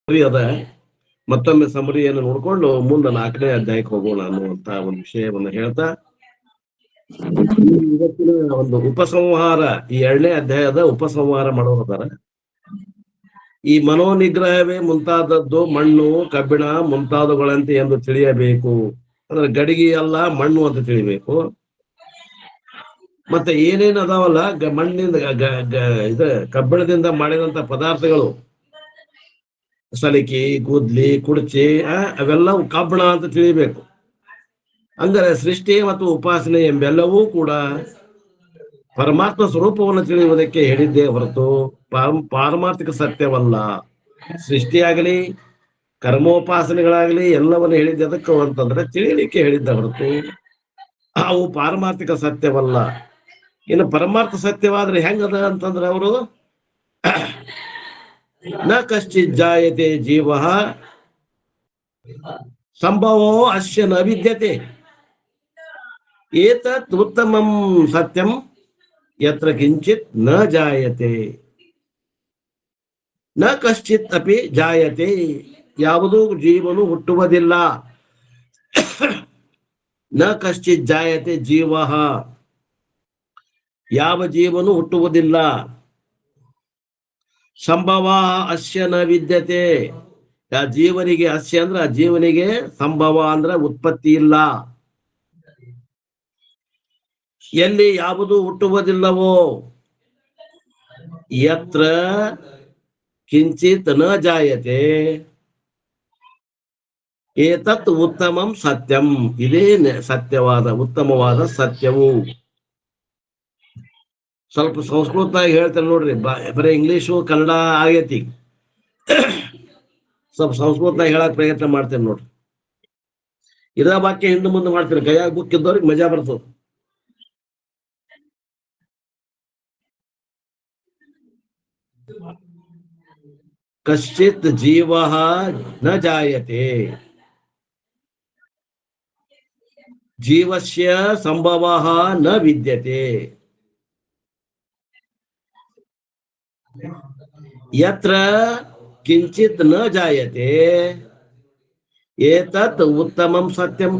ಅದ ಮತ್ತೊಮ್ಮೆ ಸಮರಿಯನ್ನು ನೋಡ್ಕೊಂಡು ಮುಂದೆ 4ನೇ ಅಧ್ಯಾಯಕ್ಕೆ ಹೋಗೋಣ ಅನ್ನುವಂತ ಒಂದು ವಿಷಯವನ್ನು ಹೇಳ್ತಾ ಇವತ್ತಿನ ಒಂದು ಉಪಸಂಹಾರ, ಈ 2ನೇ ಅಧ್ಯಾಯದ ಉಪಸಂಹಾರ ಮಾಡೋದಾರ. ಈ ಮನೋನಿಗ್ರಹವೇ ಮುಂತಾದದ್ದು ಮಣ್ಣು, ಕಬ್ಬಿಣ ಮುಂತಾದವುಗಳಂತೆ ಎಂದು ತಿಳಿಯಬೇಕು. ಅಂದ್ರೆ ಗಡಿಗೆ ಅಲ್ಲ, ಮಣ್ಣು ಅಂತ ತಿಳಿಬೇಕು. ಮತ್ತೆ ಏನೇನು ಅದಾವಲ್ಲ ಮಣ್ಣಿಂದ ಕಬ್ಬಿಣದಿಂದ ಮಾಡಿದಂತ ಪದಾರ್ಥಗಳು, ಸಲಿಕಿ, ಗುದ್ಲಿ, ಕುಡ್ಚಿ, ಅವೆಲ್ಲವೂ ಕಬ್ಬಣ ಅಂತ ತಿಳಿಬೇಕು. ಅಂದರೆ ಸೃಷ್ಟಿ ಮತ್ತು ಉಪಾಸನೆ ಎಂಬೆಲ್ಲವೂ ಕೂಡ ಪರಮಾತ್ಮ ಸ್ವರೂಪವನ್ನು ತಿಳಿಯುವುದಕ್ಕೆ ಹೇಳಿದ್ದೇ ಹೊರತು ಪಾರಮಾರ್ಥಿಕ ಸತ್ಯವಲ್ಲ. ಸೃಷ್ಟಿಯಾಗಲಿ ಕರ್ಮೋಪಾಸನೆಗಳಾಗಲಿ ಎಲ್ಲವನ್ನು ಹೇಳಿದ್ದೆ ಅದಕ್ಕೆ ಅಂತಂದ್ರೆ ತಿಳಿಯಲಿಕ್ಕೆ ಹೇಳಿದ್ದ ಹೊರತು ಅವು ಪಾರಮಾರ್ಥಿಕ ಸತ್ಯವಲ್ಲ. ಇನ್ನು ಪರಮಾರ್ಥ ಸತ್ಯವಾದ್ರೆ ಹೆಂಗದ ಅಂತಂದ್ರೆ ಅವರು ನ ಕಶ್ಚಿತ್ ಜಾಯತೆ ಜೀವ ಸಂಭವೋ ಅಸ್ಯ ನ ವಿದ್ಯತೆ ಏತತ್ ಉತ್ತಮಂ ಸತ್ಯಂ ಯತ್ರ ಕಿಂಚಿತ್ ನ ಜಾಯತೆ ನ ಕಶ್ಚಿತ್ ಅಪಿ ಜಾಯತೆ. ಯಾವುದೂ ಜೀವನು ಹುಟ್ಟುವುದಿಲ್ಲ. ನ ಕಶ್ಚಿತ್ ಜಾಯತೆ ಜೀವ, ಯಾವ ಜೀವನು ಹುಟ್ಟುವುದಿಲ್ಲ. ಸಂಭವ ಅಸ್ಯ ನ ವಿದ್ಯತೆ, ಆ ಜೀವನಿಗೆ ಅಸ್ಯ ಅಂದ್ರೆ ಆ ಜೀವನಿಗೆ ಸಂಭವ ಅಂದ್ರೆ ಉತ್ಪತ್ತಿ ಇಲ್ಲ. ಎಲ್ಲಿ ಯಾವುದು ಹುಟ್ಟುವುದಿಲ್ಲವೋ ಯತ್ರ ಕಿಂಚಿತ್ ನ ಜಾಯತೆ ಏತತ್ ಉತ್ತಮಂ ಸತ್ಯಂ, ಇದೇ ಸತ್ಯವಾದ ಉತ್ತಮವಾದ ಸತ್ಯವು. ಸ್ವಲ್ಪ ಸಂಸ್ಕೃತವಾಗಿ ಹೇಳ್ತೇನೆ ನೋಡ್ರಿ, ಬರೀ ಇಂಗ್ಲಿಷು ಕನ್ನಡ ಆಗೈತಿ. ಸ್ವಲ್ಪ ಸಂಸ್ಕೃತವಾಗಿ ಹೇಳಕ್ ಪ್ರಯತ್ನ ಮಾಡ್ತೇನೆ ನೋಡ್ರಿ. ಇದ ವಾಕ್ಯ ಹಿಂದೆ ಮುಂದೆ ಮಾಡ್ತೇನೆ, ಕೈಯಾಗ ಬುಕ್ ಇದ್ದವ್ರಿಗೆ ಮಜಾ ಬರ್ತದೆ. ಕಶ್ಚಿತ್ ಜೀವ ನ ಜಾಯತೆ ಜೀವಸ್ಯ ಸಂಭವ ನ ವಿದ್ಯತೆ ಯತ್ರ ಕಿಂಚಿತ್ ನ ಜಾಯತೆ ಏತತ್ ಉತ್ತಮಂ ಸತ್ಯಂ.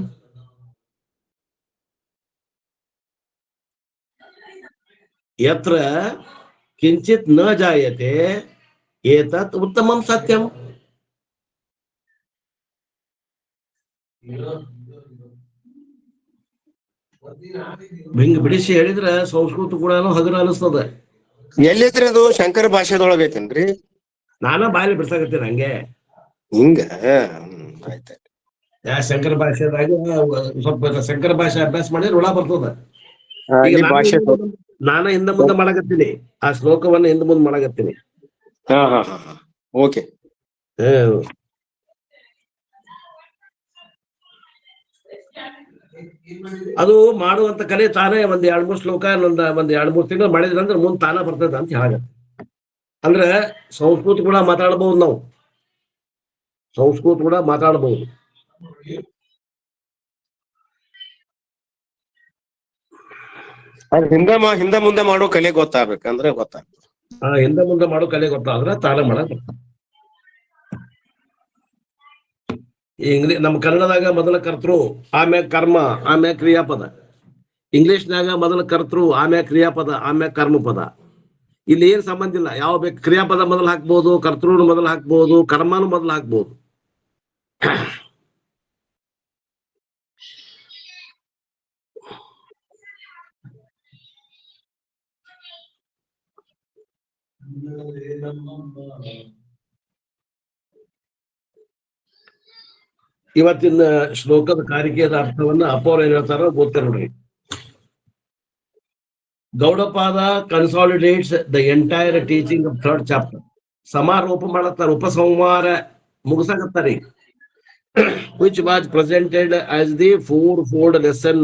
ಯತ್ರ ಕಿಂಚಿತ್ ನ ಜಾಯತೆ ಏತತ್ ಉತ್ತಮಂ ಸತ್ಯಂ. ಹಿಂಗ್ ಬಿಡಿಸಿ ಹೇಳಿದ್ರೆ ಸಂಸ್ಕೃತ ಕೂಡ ಹಗುರ ಅನಿಸ್ತದ. ಎಲ್ಲಿದ್ರಿ ಅದು? ಶಂಕರ ಭಾಷೆದೊಳಗ ಐತೇನ್ರಿ? ನಾನ ಬಾಯಲ್ಲಿ ಬಿಡ್ಸಾಕತ್ತೀನಿ ಹಂಗೆ. ಹಿಂಗ ಆಯ್ತ. ಶಂಕರ ಭಾಷೆದಾಗ ಸ್ವಲ್ಪ ಶಂಕರ ಭಾಷೆ ಅಭ್ಯಾಸ ಮಾಡಿದ್ರೆ ಒಳ ಬರ್ತದ. ಈಗ ನಾನ ಹಿಂದ ಮುಂದೆ ಮಾಡಕತ್ತೀನಿ, ಆ ಶ್ಲೋಕವನ್ನ ಹಿಂದ ಮುಂದೆ ಮಾಡಕತ್ತೀನಿ. ಓಕೆ. ಅದು ಮಾಡುವಂತ ಕಲೆ ತಾನೇ ಒಂದ್ 2-3 ಶ್ಲೋಕ ಒಂದ್ 2-3 ತಿಂಗಳು ಮಾಡಿದ್ರ ಅಂದ್ರೆ ಮುಂದ್ ತಾನ ಬರ್ತದ ಅಂತ ಹೇಳಾಗತ್ತೆ. ಅಂದ್ರೆ ಸಂಸ್ಕೃತ ಕೂಡ ಮಾತಾಡಬಹುದು, ನಾವು ಸಂಸ್ಕೃತ ಕೂಡ ಮಾತಾಡಬಹುದು. ಹಿಂದ ಮುಂದೆ ಮಾಡೋ ಕಲೆ ಗೊತ್ತಾಗ್ಬೇಕಂದ್ರೆ ಗೊತ್ತಾಗ್ತದೆ. ಹಿಂದ ಮುಂದೆ ಮಾಡೋ ಕಲೆ ಗೊತ್ತಾದ್ರೆ ತಾನೇ ಮಾಡಕ್ ಬರ್ತದೆ. ಇಂಗ್ಲಿಷ್ ನಮ್ಮ ಕನ್ನಡದಾಗ ಮೊದಲ ಕರ್ತೃ, ಆಮ್ಯಾಗ ಕರ್ಮ, ಆಮ್ಯಾಗ ಕ್ರಿಯಾಪದ. ಇಂಗ್ಲಿಷ್ನಾಗ ಮೊದಲ ಕರ್ತೃ, ಆಮ್ಯಾಗ ಕ್ರಿಯಾಪದ, ಆಮ್ಯಾಗ ಕರ್ಮಪದ. ಇಲ್ಲಿ ಏನ್ ಸಂಬಂಧ ಇಲ್ಲ. ಯಾವ ಬೇಕು ಕ್ರಿಯಾಪದ ಮೊದಲು ಹಾಕ್ಬಹುದು, ಕರ್ತೃನು ಮೊದಲು ಹಾಕ್ಬಹುದು, ಕರ್ಮನು ಮೊದಲು ಹಾಕ್ಬಹುದು. ಇವತ್ತಿನ ಶ್ಲೋಕದ ಕಾರಿಕೆಯ ಅರ್ಥವನ್ನ ಅಪ್ಪವ್ರು ಏನ್ ಹೇಳ್ತಾರೋ ಗೊತ್ತೇ ನೋಡ್ರಿ. Gaudapada consolidates the entire teaching of 3rd chapter. ಸಮಾರೋಪ ಮಾಡತ್ತಾರ, ಉಪಸಂಹಾರ ಮುಗಿಸಾಕತ್ತಾರಿ. which was presented as the fourfold lesson.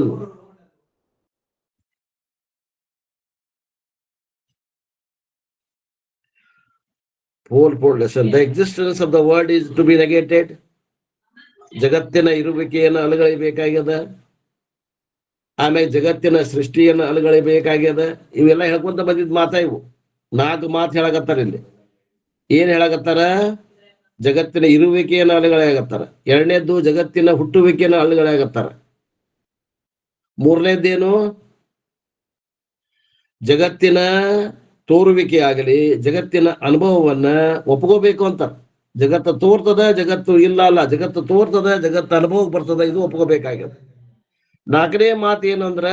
Fourfold lesson. The existence of the world is to be negated. ಜಗತ್ತಿನ ಇರುವಿಕೆಯನ್ನು ಅಲುಗಳಿಬೇಕಾಗ್ಯದ. ಆಮೇಲೆ ಜಗತ್ತಿನ ಸೃಷ್ಟಿಯನ್ನು ಅಲುಗಳಿಬೇಕಾಗ್ಯದ. ಇವೆಲ್ಲ ಹೇಳ್ಕೊಂತ ಬಂದಿದ್ ಮಾತಾ ಇವು. 4 ಮಾತು ಹೇಳಕತ್ತಾರ ಇಲ್ಲಿ. ಏನ್ ಹೇಳಕತ್ತಾರ? ಜಗತ್ತಿನ ಇರುವಿಕೆಯನ್ನು ಅಲೆಗಳೇ ಆಗತ್ತಾರ. ಎರಡನೇದ್ದು ಜಗತ್ತಿನ ಹುಟ್ಟುವಿಕೆಯನ್ನು ಅಲೆಗಳೇ ಆಗತ್ತಾರ. ಮೂರನೇದ್ದೇನು? ಜಗತ್ತಿನ ತೋರುವಿಕೆ ಆಗಲಿ, ಜಗತ್ತಿನ ಅನುಭವವನ್ನ ಒಪ್ಕೋಬೇಕು ಅಂತ. ಜಗತ್ತು ತೋರ್ತದ, ಜಗತ್ತು ಇಲ್ಲ ಅಲ್ಲ, ಜಗತ್ತು ತೋರ್ತದ, ಜಗತ್ತು ಅನುಭವಕ್ಕೆ ಬರ್ತದ, ಇದು ಒಪ್ಕೋಬೇಕಾಗ್ಯದ. ನಾಲ್ಕನೇ ಮಾತು ಏನು ಅಂದ್ರ,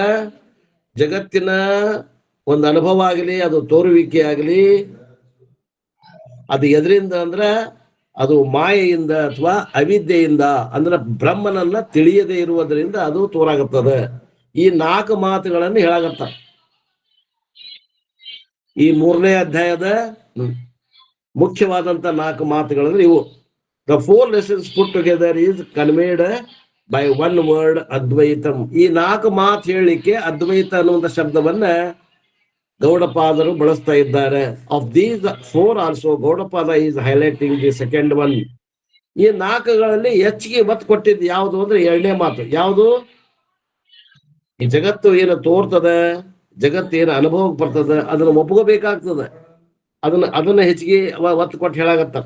ಜಗತ್ತಿನ ಒಂದು ಅನುಭವ ಆಗಲಿ, ಅದು ತೋರುವಿಕೆ ಆಗಲಿ, ಅದು ಎದರಿಂದ ಅಂದ್ರ ಅದು ಮಾಯೆಯಿಂದ ಅಥವಾ ಅವಿದ್ಯೆಯಿಂದ, ಅಂದ್ರ ಬ್ರಹ್ಮನನ್ನ ತಿಳಿಯದೇ ಇರುವುದರಿಂದ ಅದು ತೋರಾಗುತ್ತದೆ. ಈ 4 ಮಾತುಗಳನ್ನು ಹೇಳಾಗತ್ತ ಈ 3ನೇ ಅಧ್ಯಾಯದ ಮುಖ್ಯವಾದಂತ 4 ಮಾತುಗಳಂದ್ರೆ ಇವು. The 4 lessons put together is conveyed by one word ಅದ್ವೈತಂ. ಈ 4 ಮಾತು ಹೇಳಲಿಕ್ಕೆ ಅದ್ವೈತ ಅನ್ನುವಂಥ ಶಬ್ದವನ್ನ ಗೌಡಪಾದರು ಬಳಸ್ತಾ ಇದ್ದಾರೆ. Of these 4 also Gaudapada is highlighting the second one. ಈ 4ಗಳಲ್ಲಿ ಹೆಚ್ಚಿಗೆ ಒತ್ತು ಕೊಟ್ಟಿದ್ದು ಯಾವುದು ಅಂದ್ರೆ 2ನೇ ಮಾತು. ಯಾವುದು? ಈ ಜಗತ್ತು ಏನು ತೋರ್ತದ, ಜಗತ್ತು ಏನು ಅನುಭವಕ್ಕೆ ಬರ್ತದ, ಅದನ್ನ ಒಪ್ಕೋಬೇಕಾಗ್ತದ. ಅದನ್ನ ಹೆಚ್ಚಿಗೆ ಒತ್ತು ಕೊಟ್ಟು ಹೇಳಾಗತ್ತ.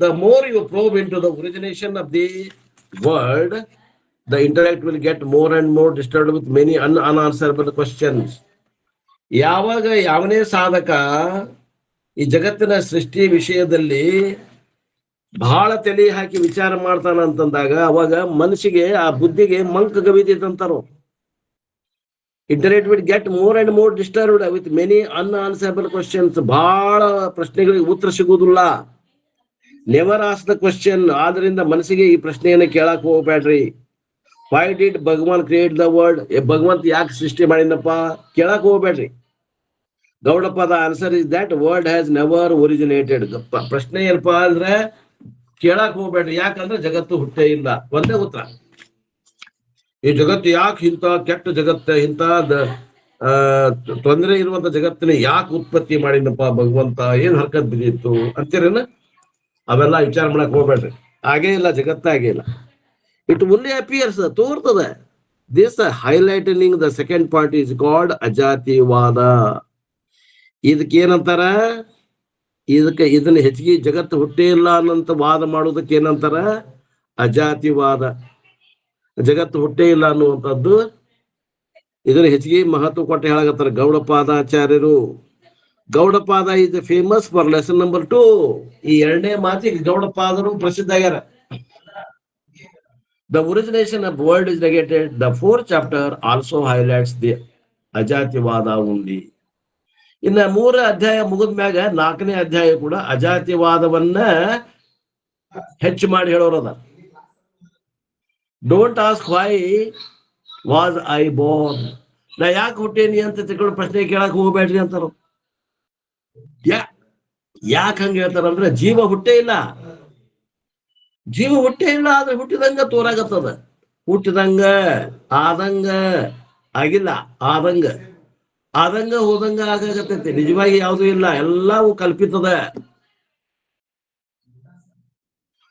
The more you probe into the origination of the world, the intellect will get more and more disturbed with many unanswerable questions. ಯಾವಾಗ ಯಾವನೇ ಸಾಧಕ ಈ ಜಗತ್ತಿನ ಸೃಷ್ಟಿ ವಿಷಯದಲ್ಲಿ ಬಹಳ ತಲೆ ಹಾಕಿ ವಿಚಾರ ಮಾಡ್ತಾನ ಅಂತಂದಾಗ ಅವಾಗ ಮನಸ್ಸಿಗೆ, ಆ ಬುದ್ಧಿಗೆ ಮಂಕ ಗವಿದಿತ್ತಂತಾರು. Intellect will get more and more disturbed with many unanswerable questions. ಬಹಳ ಪ್ರಶ್ನೆಗಳಿಗೆ ಉತ್ತರ ಸಿಗುವುದಿಲ್ಲ. Never ask the question. ಆದ್ರಿಂದ ಮನಸ್ಸಿಗೆ ಈ ಪ್ರಶ್ನೆಯನ್ನು ಕೇಳಕ್ ಹೋಗ್ಬೇಡ್ರಿ. Why did Bhagavan create the world? ಭಗವಂತ ಯಾಕೆ ಸೃಷ್ಟಿ ಮಾಡಿನಪ್ಪ ಕೇಳಕ್ ಹೋಗ್ಬೇಡ್ರಿ. Gaudapada answer is that world has never originated. ಪ್ರಶ್ನೆ ಏನಪ್ಪಾ ಅಂದ್ರೆ ಕೇಳಕ್ ಹೋಗ್ಬೇಡ್ರಿ. ಯಾಕಂದ್ರೆ ಜಗತ್ತು ಹುಟ್ಟೇ ಇಲ್ಲ. ಒಂದೇ ಉತ್ತರ. ಈ ಜಗತ್ತು ಯಾಕೆ ಇಂಥ ಕೆಟ್ಟ ಜಗತ್ತ, ಇಂಥ ತೊಂದರೆ ಇರುವಂತ ಜಗತ್ತಿನ ಯಾಕೆ ಉತ್ಪತ್ತಿ ಮಾಡಿನಪ್ಪ ಭಗವಂತ? ಏನ್ ಹರ್ಕತ್ ಬಿದ್ದಿತ್ತು ಅಂತೀರೇನ? ಅವೆಲ್ಲ ವಿಚಾರ ಮಾಡಕ್ ಹೋಗ್ಬೇಡ್ರಿ. ಹಾಗೇ ಇಲ್ಲ, ಜಗತ್ತ ಹಾಗೇ ಇಲ್ಲ. ಇಟ್ ಓನ್ಲಿ ಅಪಿಯರ್ಸ್, ತೋರ್ತದೆ. This highlighting the second part is called Ajativada. ಇದಕ್ಕೆ ಏನಂತಾರ? ಇದನ್ನ ಹೆಚ್ಚಿಗೆ ಜಗತ್ತು ಹುಟ್ಟೇ ಇಲ್ಲ ಅನ್ನಂತ ವಾದ ಮಾಡೋದಕ್ಕೆ ಏನಂತಾರ? ಅಜಾತಿವಾದ. ಜಗತ್ತು ಹುಟ್ಟೇ ಇಲ್ಲ ಅನ್ನುವಂಥದ್ದು ಇದನ್ನ ಹೆಚ್ಚಿಗೆ ಮಹತ್ವ ಕೊಟ್ಟು ಹೇಳಾಗತ್ತಾರ ಗೌಡಪಾದಾಚಾರ್ಯರು. Gaudapada is famous for lesson number 2. ಈ 2ನೇ ಮಾತಿಗೆ ಗೌಡಪಾದರು ಪ್ರಸಿದ್ಧ ಆಗ್ಯಾರ. The origination of world is negated. The 4th chapter also highlights the ಅಜಾತಿವಾದ only. ಇನ್ನ 3 ಅಧ್ಯಾಯ ಮುಗಿದ ಮ್ಯಾಗ 4ನೇ ಅಧ್ಯಾಯ ಕೂಡ ಅಜಾತಿವಾದವನ್ನ ಹೆಚ್ಚು ಮಾಡಿ ಹೇಳೋರದ. Don't ask why was I born. ನಾ ಯಾಕೆ ಹುಟ್ಟೇನಿ ಅಂತ ತಿಳ್ಕೊಂಡು ಪ್ರಶ್ನೆ ಕೇಳಕ್ ಹೋಗ್ಬೇಡ್ರಿ ಅಂತಾರ. ಯಾಕೆ ಹಂಗ ಹೇಳ್ತಾರಂದ್ರೆ ಜೀವ ಹುಟ್ಟೇ ಇಲ್ಲ. ಜೀವ ಹುಟ್ಟೇ ಇಲ್ಲ, ಆದ್ರೆ ಹುಟ್ಟಿದಂಗ ತೋರಾಗತ್ತದ. ಹುಟ್ಟಿದಂಗ ಆದಂಗ ಆಗಿಲ್ಲ, ಆದಂಗ ಹೋದಂಗ ಆಗಾಗತ್ತೈತಿ. ನಿಜವಾಗಿ ಯಾವುದು ಇಲ್ಲ, ಎಲ್ಲವೂ ಕಲ್ಪಿತದ.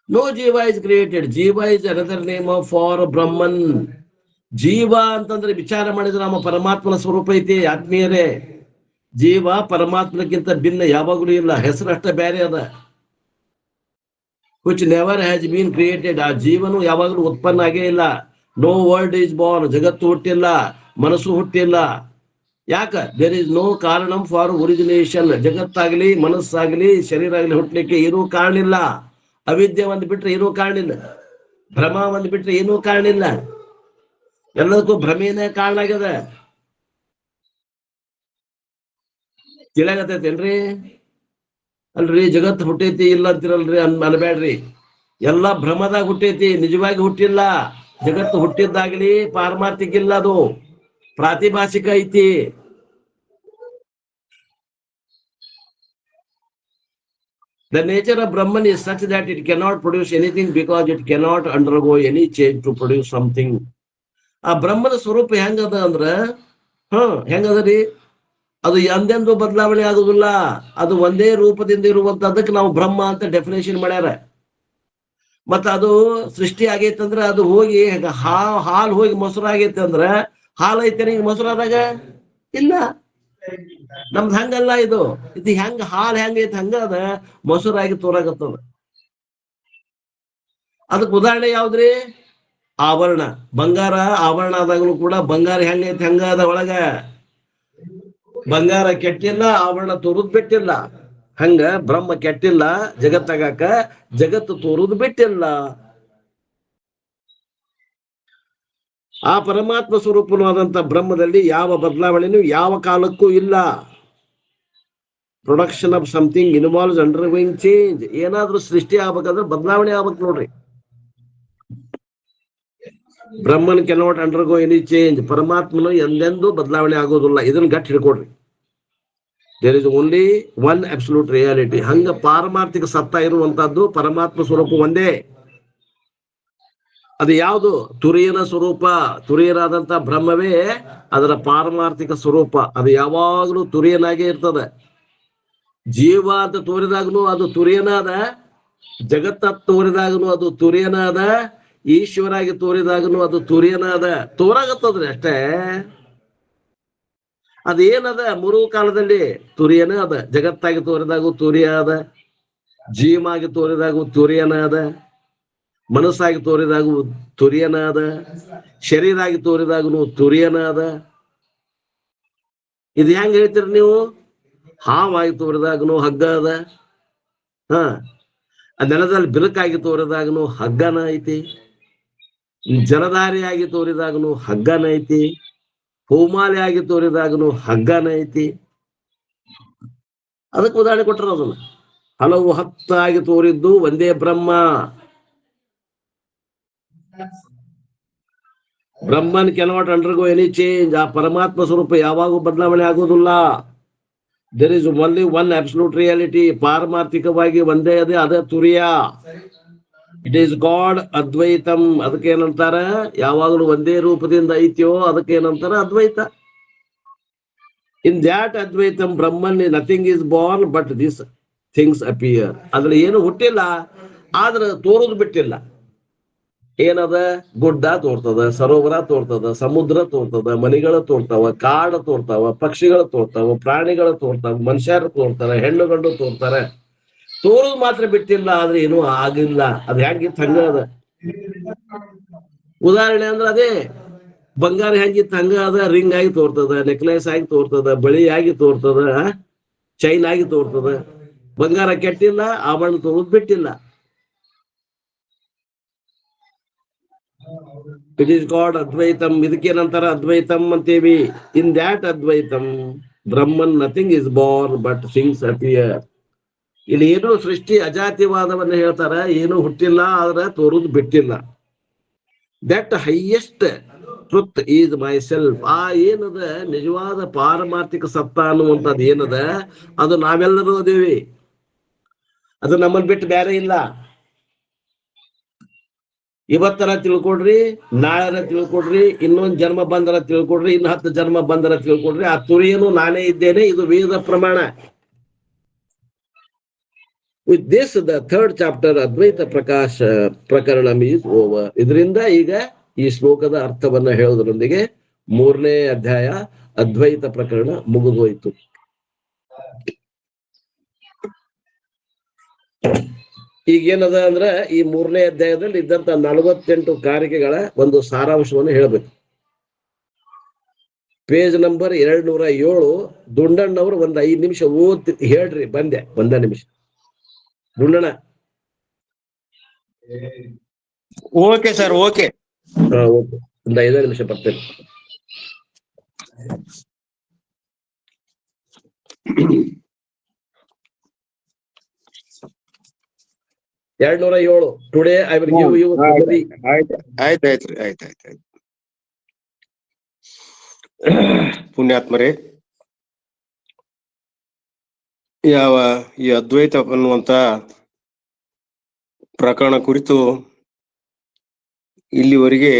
ನೋ ಜೀವ ಇಸ್ ಕ್ರಿಯೇಟೆಡ್. ಜೀವ ಇಸ್ ಅನದರ್ ನೇಮ್ ಫಾರ್ ಬ್ರಹ್ಮನ್. ಜೀವ ಅಂತಂದ್ರೆ ವಿಚಾರ ಮಾಡಿದ್ರೆ ನಮ್ಮ ಪರಮಾತ್ಮನ ಸ್ವರೂಪ ಐತಿ ಆತ್ಮೀಯರೇ. ಜೀವ ಪರಮಾತ್ಮಕ್ಕಿಂತ ಭಿನ್ನ ಯಾವಾಗಲೂ ಇಲ್ಲ, ಹೆಸರಷ್ಟ ಬೇರೆ ಅದ. which never has been created. ಆ ಜೀವನು ಯಾವಾಗಲೂ ಉತ್ಪನ್ನ ಆಗೇ ಇಲ್ಲ. No world is born. ಜಗತ್ತು ಹುಟ್ಟಿಲ್ಲ, ಮನಸ್ಸು ಹುಟ್ಟಿಲ್ಲ. ಯಾಕ? There is no karanam for origination. ಜಗತ್ತಾಗ್ಲಿ, ಮನಸ್ಸಾಗ್ಲಿ, ಶರೀರ ಆಗ್ಲಿ ಹುಟ್ಟಲಿಕ್ಕೆ ಏನೂ ಕಾರಣ ಇಲ್ಲ. ಅವಿದ್ಯೆ ಒಂದ್ ಬಿಟ್ರೆ ಏನೂ ಕಾರಣ ಇಲ್ಲ. ಭ್ರಮ ಒಂದ್ ಬಿಟ್ರೆ ಏನೂ ಕಾರಣ ಇಲ್ಲ. ಎಲ್ಲದಕ್ಕೂ ಭ್ರಮೆನೇ ಕಾರಣ ಆಗ್ಯದ. ತಿಳಿಯಾಗತ್ತೈತೇನ್ರಿ? ಅಲ್ರಿ, ಜಗತ್ ಹುಟ್ಟೈತಿ ಇಲ್ಲ ಅಂತಿರಲ್ರಿ ಅನ್ಬೇಡ್ರಿ. ಎಲ್ಲಾ ಭ್ರಮದಾಗ ಹುಟ್ಟೈತಿ, ನಿಜವಾಗಿ ಹುಟ್ಟಿಲ್ಲ. ಜಗತ್ತು ಹುಟ್ಟಿದ್ದಾಗ್ಲಿ ಪಾರಮಾರ್ಥಿಕ ಇಲ್ಲ, ಅದು ಪ್ರಾತಿಭಾಷಿಕ ಐತಿ. The nature of Brahman is such that it cannot produce anything because it cannot undergo any change to produce something. ಆ ಬ್ರಹ್ಮನ ಸ್ವರೂಪ ಹೆಂಗದ ಅಂದ್ರ ಹೆಂಗದ್ರಿ? ಅದು ಎಂದೆಂದು ಬದಲಾವಣೆ ಆಗುದಿಲ್ಲ. ಅದು ಒಂದೇ ರೂಪದಿಂದ ಇರುವಂತದಕ್ಕೆ ನಾವು ಬ್ರಹ್ಮ ಅಂತ ಡೆಫಿನೇಷನ್ ಮಾಡ್ಯಾರ. ಮತ್ತ ಅದು ಸೃಷ್ಟಿ ಆಗೈತಂದ್ರ ಅದು ಹೋಗಿ ಹಾಲು ಹೋಗಿ ಮೊಸರು ಆಗೈತೆ ಅಂದ್ರ ಹಾಲು ಐತೇನೆ ಈಗ ಮೊಸರಾದಾಗ ಇಲ್ಲ. ನಮ್ದು ಹಂಗಲ್ಲ ಇದು ಹೆಂಗ ಹಾಲು ಹೆಂಗೈತಿ ಹಂಗ ಅದ ಮೊಸರಾಗಿ ತೋರಾಗತ್ತದ. ಅದಕ್ಕೆ ಉದಾಹರಣೆ ಯಾವ್ದ್ರಿ? ಆಭರಣ. ಬಂಗಾರ ಆಭರಣ ಆದಾಗಲೂ ಕೂಡ ಬಂಗಾರ ಹೆಂಗೈತಿ ಹಂಗ ಅದ ಒಳಗ. ಬಂಗಾರ ಕೆಟ್ಟಿಲ್ಲ, ಆಭರಣ ತೋರುದ್ ಬಿಟ್ಟಿಲ್ಲ. ಹಂಗ ಬ್ರಹ್ಮ ಕೆಟ್ಟಿಲ್ಲ ಜಗತ್ತಾಗಾಕ, ಜಗತ್ತು ತೋರುದು ಬಿಟ್ಟಿಲ್ಲ. ಆ ಪರಮಾತ್ಮ ಸ್ವರೂಪವಾದಂತ ಬ್ರಹ್ಮದಲ್ಲಿ ಯಾವ ಬದಲಾವಣೆನೂ ಯಾವ ಕಾಲಕ್ಕೂ ಇಲ್ಲ. Production of something involves undergoing change. ಏನಾದ್ರೂ ಸೃಷ್ಟಿ ಆಗ್ಬೇಕಂದ್ರೆ ಬದಲಾವಣೆ ಆಗ್ಬೇಕು ನೋಡ್ರಿ. ಬ್ರಹ್ಮನ್ ಕೆನಾಟ್ ಅಂಡರ್ಗೋ ಎನಿ ಚೇಂಜ್. ಪರಮಾತ್ಮನು ಎಂದೆಂದೂ ಬದಲಾವಣೆ ಆಗೋದಿಲ್ಲ. ಇದನ್ನ ಗಟ್ಟಿ ಹಿಡ್ಕೊಡ್ರಿ. There is only one absolute reality. ಹಂಗ ಪಾರಮಾರ್ಥಿಕ ಸತ್ತ ಇರುವಂತಹದ್ದು ಪರಮಾತ್ಮ ಸ್ವರೂಪ ಒಂದೇ. ಅದು ಯಾವುದು? ತುರಿಯನ ಸ್ವರೂಪ. ತುರಿಯನಾದಂತ ಬ್ರಹ್ಮವೇ ಅದರ ಪಾರಮಾರ್ಥಿಕ ಸ್ವರೂಪ. ಅದು ಯಾವಾಗಲೂ ತುರಿಯನಾಗೇ ಇರ್ತದೆ. ಜೀವ ಅಂತ ತೋರಿದಾಗನು ಅದು ತುರಿಯನಾದ, ಜಗತ್ತ ತೋರಿದಾಗನು ಅದು ತುರಿಯನಾದ, ಈಶ್ವರಾಗಿ ತೋರಿದಾಗನು ಅದು ತುರಿಯನಾದ. ತೋರಾಗತ್ತದ್ರಿ ಅಷ್ಟೇ. ಅದೇನದ ಮೂರು ಕಾಲದಲ್ಲಿ ತುರಿಯನ ಅದ. ಜಗತ್ತಾಗಿ ತೋರಿದಾಗೂ ತುರಿಯ ಅದ, ಜೀವವಾಗಿ ತೋರಿದಾಗೂ ತುರಿಯನ ಅದ, ಮನಸ್ಸಾಗಿ ತೋರಿದಾಗೂ ತುರಿಯನ ಅದ, ಶರೀರಾಗಿ ತೋರಿದಾಗೂ ತುರಿಯನ ಅದ. ಇದು ಹೆಂಗ್ ಹೇಳ್ತೀರಿ ನೀವು? ಹಾವಾಗಿ ತೋರಿದಾಗನು ಹಗ್ಗ ಅದ. ನೆಲದಲ್ಲಿ ಬಿರುಕಾಗಿ ತೋರಿದಾಗನು ಹಗ್ಗನ ಐತಿ. ಜಲಧಾರಿಯಾಗಿ ತೋರಿದಾಗನು ಹಗ್ಗನ ಐತಿ. ಹೂಮಾಲೆಯಾಗಿ ತೋರಿದಾಗನು ಹಗ್ಗನ ಐತಿ. ಅದಕ್ಕೆ ಉದಾಹರಣೆ ಕೊಟ್ಟರು. ಅದನ್ನ ಹಲವು ಹತ್ತಾಗಿ ತೋರಿದ್ದು ಒಂದೇ ಬ್ರಹ್ಮ. ಬ್ರಹ್ಮನ್ ಕೆನಾಟ್ ಅಂಡರ್ಗೋ ಎನಿ ಚೇಂಜ್. ಆ ಪರಮಾತ್ಮ ಸ್ವರೂಪ ಯಾವಾಗೂ ಬದಲಾವಣೆ ಆಗೋದಿಲ್ಲ. There is only one absolute reality. ಪಾರಮಾರ್ಥಿಕವಾಗಿ ಒಂದೇ ಅದೇ, ಅದೇ ತುರಿಯ. It is called Advaitam. ಅದಕ್ಕೆ ಏನಂತಾರ? ಯಾವಾಗಲೂ ಒಂದೇ ರೂಪದಿಂದ ಐತ್ಯೋ ಅದಕ್ಕೆ ಏನಂತಾರ? ಅದ್ವೈತ. ಇನ್ that Advaitam Brahman nothing is born but this things appear. ಅದ್ರಲ್ಲಿ ಏನು ಹುಟ್ಟಿಲ್ಲ, ಆದ್ರೆ ತೋರುದು ಬಿಟ್ಟಿಲ್ಲ. ಏನದ? ಗುಡ್ಡ ತೋರ್ತದ, ಸರೋವರ ತೋರ್ತದ, ಸಮುದ್ರ ತೋರ್ತದ, ಮನಿಗಳು ತೋರ್ತಾವ, ಕಾಡು ತೋರ್ತಾವ, ಪಕ್ಷಿಗಳು ತೋರ್ತಾವ, ಪ್ರಾಣಿಗಳು ತೋರ್ತಾವ, ಮನುಷ್ಯರು ತೋರ್ತಾರ, ಹೆಣ್ಣು ಗಂಡು ತೋರ್ತಾರೆ. ತೋರುದು ಮಾತ್ರ ಬಿಟ್ಟಿಲ್ಲ, ಆದ್ರೆ ಏನೂ ಆಗಿಲ್ಲ. ಅದ್ ಹೆಂಗಿತ್ತು ಹಂಗ ಅದ. ಉದಾಹರಣೆ ಅಂದ್ರೆ ಅದೇ. ಬಂಗಾರ ಹೆಂಗಿತ್ತು ಹಂಗ ಅದ. ರಿಂಗ್ ಆಗಿ ತೋರ್ತದ, ನೆಕ್ಲೆಸ್ ಆಗಿ ತೋರ್ತದ, ಬಳಿ ಆಗಿ ತೋರ್ತದ, ಚೈನ್ ಆಗಿ ತೋರ್ತದ. ಬಂಗಾರ ಕೆಟ್ಟಿಲ್ಲ, ಆಭರಣ ತೋರುದು ಬಿಟ್ಟಿಲ್ಲ. It is called Advaitam. ಇದಕ್ಕೇನಂತಾರ? ಅದ್ವೈತಂ ಅಂತೇವಿ. In that Advaitam Brahman nothing is born but things appear. ಇಲ್ಲಿ ಏನೋ ಸೃಷ್ಟಿ ಅಜಾತಿವಾದವನ್ನ ಹೇಳ್ತಾರ. ಏನು ಹುಟ್ಟಿಲ್ಲ, ಆದ್ರೆ ತೋರುದು ಬಿಟ್ಟಿಲ್ಲ. That highest truth is my self. ಆ ಏನದ ನಿಜವಾದ ಪಾರಮಾರ್ಥಿಕ ಸತ್ತ ಅನ್ನುವಂಥದ್ದು ಏನದ, ಅದು ನಾವೆಲ್ಲರೂ ಅದೇವಿ. ಅದು ನಮ್ಮನ್ನ ಬಿಟ್ಟು ಬೇರೆ ಇಲ್ಲ. ಇವತ್ತರ ತಿಳ್ಕೊಡ್ರಿ, ನಾಳೆರ ತಿಳ್ಕೊಡ್ರಿ, ಇನ್ನೊಂದು ಜನ್ಮ ಬಂದರ ತಿಳ್ಕೊಡ್ರಿ, ಇನ್ನು 10 ಜನ್ಮ ಬಂದರ ತಿಳ್ಕೊಡ್ರಿ. ಆ ತುರಿಯನು ನಾನೇ ಇದ್ದೇನೆ. ಇದು ವೇದ ಪ್ರಮಾಣ. With this the third chapter Advaita Prakasha Prakarana is over. ಇದರಿಂದ ಈಗ ಈ ಶ್ಲೋಕದ ಅರ್ಥವನ್ನ ಹೇಳೋದ್ರೊಂದಿಗೆ 3ನೇ ಅಧ್ಯಾಯ ಅದ್ವೈತ ಪ್ರಕರಣ ಮುಗಿದೋಯ್ತು. ಈಗೇನದ ಅಂದ್ರ ಈ 3ನೇ ಅಧ್ಯಾಯದಲ್ಲಿ ಇದ್ದಂತ 48 ಕಾರಿಕೆಗಳ ಒಂದು ಸಾರಾಂಶವನ್ನು ಹೇಳ್ಬೇಕು. Page number 207. ದುಂಡಣ್ಣವ್ರು ಒಂದ್ 5 ನಿಮಿಷ ಓದ್ ಹೇಳ್ರಿ. ಬಂದೆ ಒಂದ ನಿಮಿಷ. Dundanna. Okay sir, okay. Okay, ಒಂದ್ 5 ನಿಮಿಷ ಬರ್ತೇನೆ. Today I will give you. ಆಯ್ತಾಯ್ತ್ರಿ. ಪುಣ್ಯಾತ್ಮರೇ, ಯಾವ ಈ ಅದ್ವೈತ ಅನ್ನುವಂತ ಪ್ರಕರಣ ಕುರಿತು ಇಲ್ಲಿವರೆಗೆ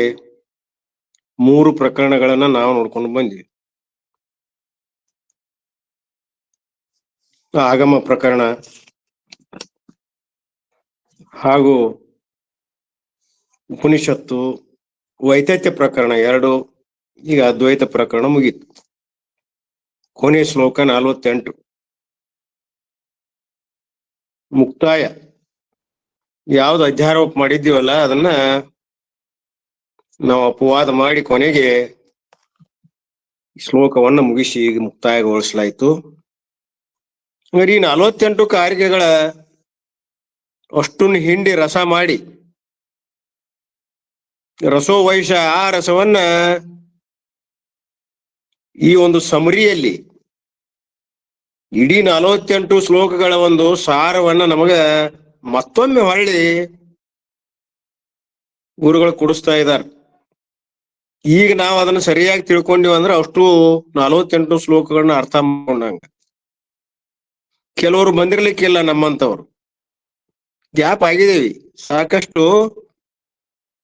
3 ಪ್ರಕರಣಗಳನ್ನ ನಾವು ನೋಡ್ಕೊಂಡು ಬಂದ್ವಿ. ಆಗಮ ಪ್ರಕರಣ ಹಾಗೂ ಉಪನಿಷತ್ತು, ವೈತತ್ಯ ಪ್ರಕರಣ 2. ಈಗ ಅದ್ವೈತ ಪ್ರಕರಣ ಮುಗೀತು. ಕೊನೆಯ ಶ್ಲೋಕ 48. ಮುಕ್ತಾಯ. ಯಾವ್ದು ಅಧ್ಯಾರೋಪ ಮಾಡಿದ್ದೀವಲ್ಲ ಅದನ್ನ ನಾವು ಅಪವಾದ ಮಾಡಿ ಕೊನೆಗೆ ಶ್ಲೋಕವನ್ನ ಮುಗಿಸಿ ಈಗ ಮುಕ್ತಾಯಗೊಳಿಸಲಾಯಿತು. ಈ 48 ಕಾರಿಕೆಗಳ ಅಷ್ಟನ್ನು ಹಿಂಡಿ ರಸ ಮಾಡಿ ರಸೋ ವೈಷ ಆ ರಸವನ್ನ ಈ ಒಂದು ಸಮರಿಯಲ್ಲಿ ಇಡೀ 48 ಶ್ಲೋಕಗಳ ಒಂದು ಸಾರವನ್ನ ನಮಗ ಮತ್ತೊಮ್ಮೆ ಹೊಳ್ಳಿ ಗುರುಗಳು ಕೊಡಿಸ್ತಾ ಇದ್ದಾರೆ. ಈಗ ನಾವು ಅದನ್ನ ಸರಿಯಾಗಿ ತಿಳ್ಕೊಂಡಿವಿ ಅಂದ್ರೆ ಅಷ್ಟು 48 ಶ್ಲೋಕಗಳನ್ನ ಅರ್ಥ ಮಾಡ್ಕೊಂಡಂಗ. ಕೆಲವರು ಬಂದಿರ್ಲಿಕ್ಕಿಲ್ಲ ನಮ್ಮಂತವ್ರು, ಗ್ಯಾಪ್ ಆಗಿದೇವಿ, ಸಾಕಷ್ಟು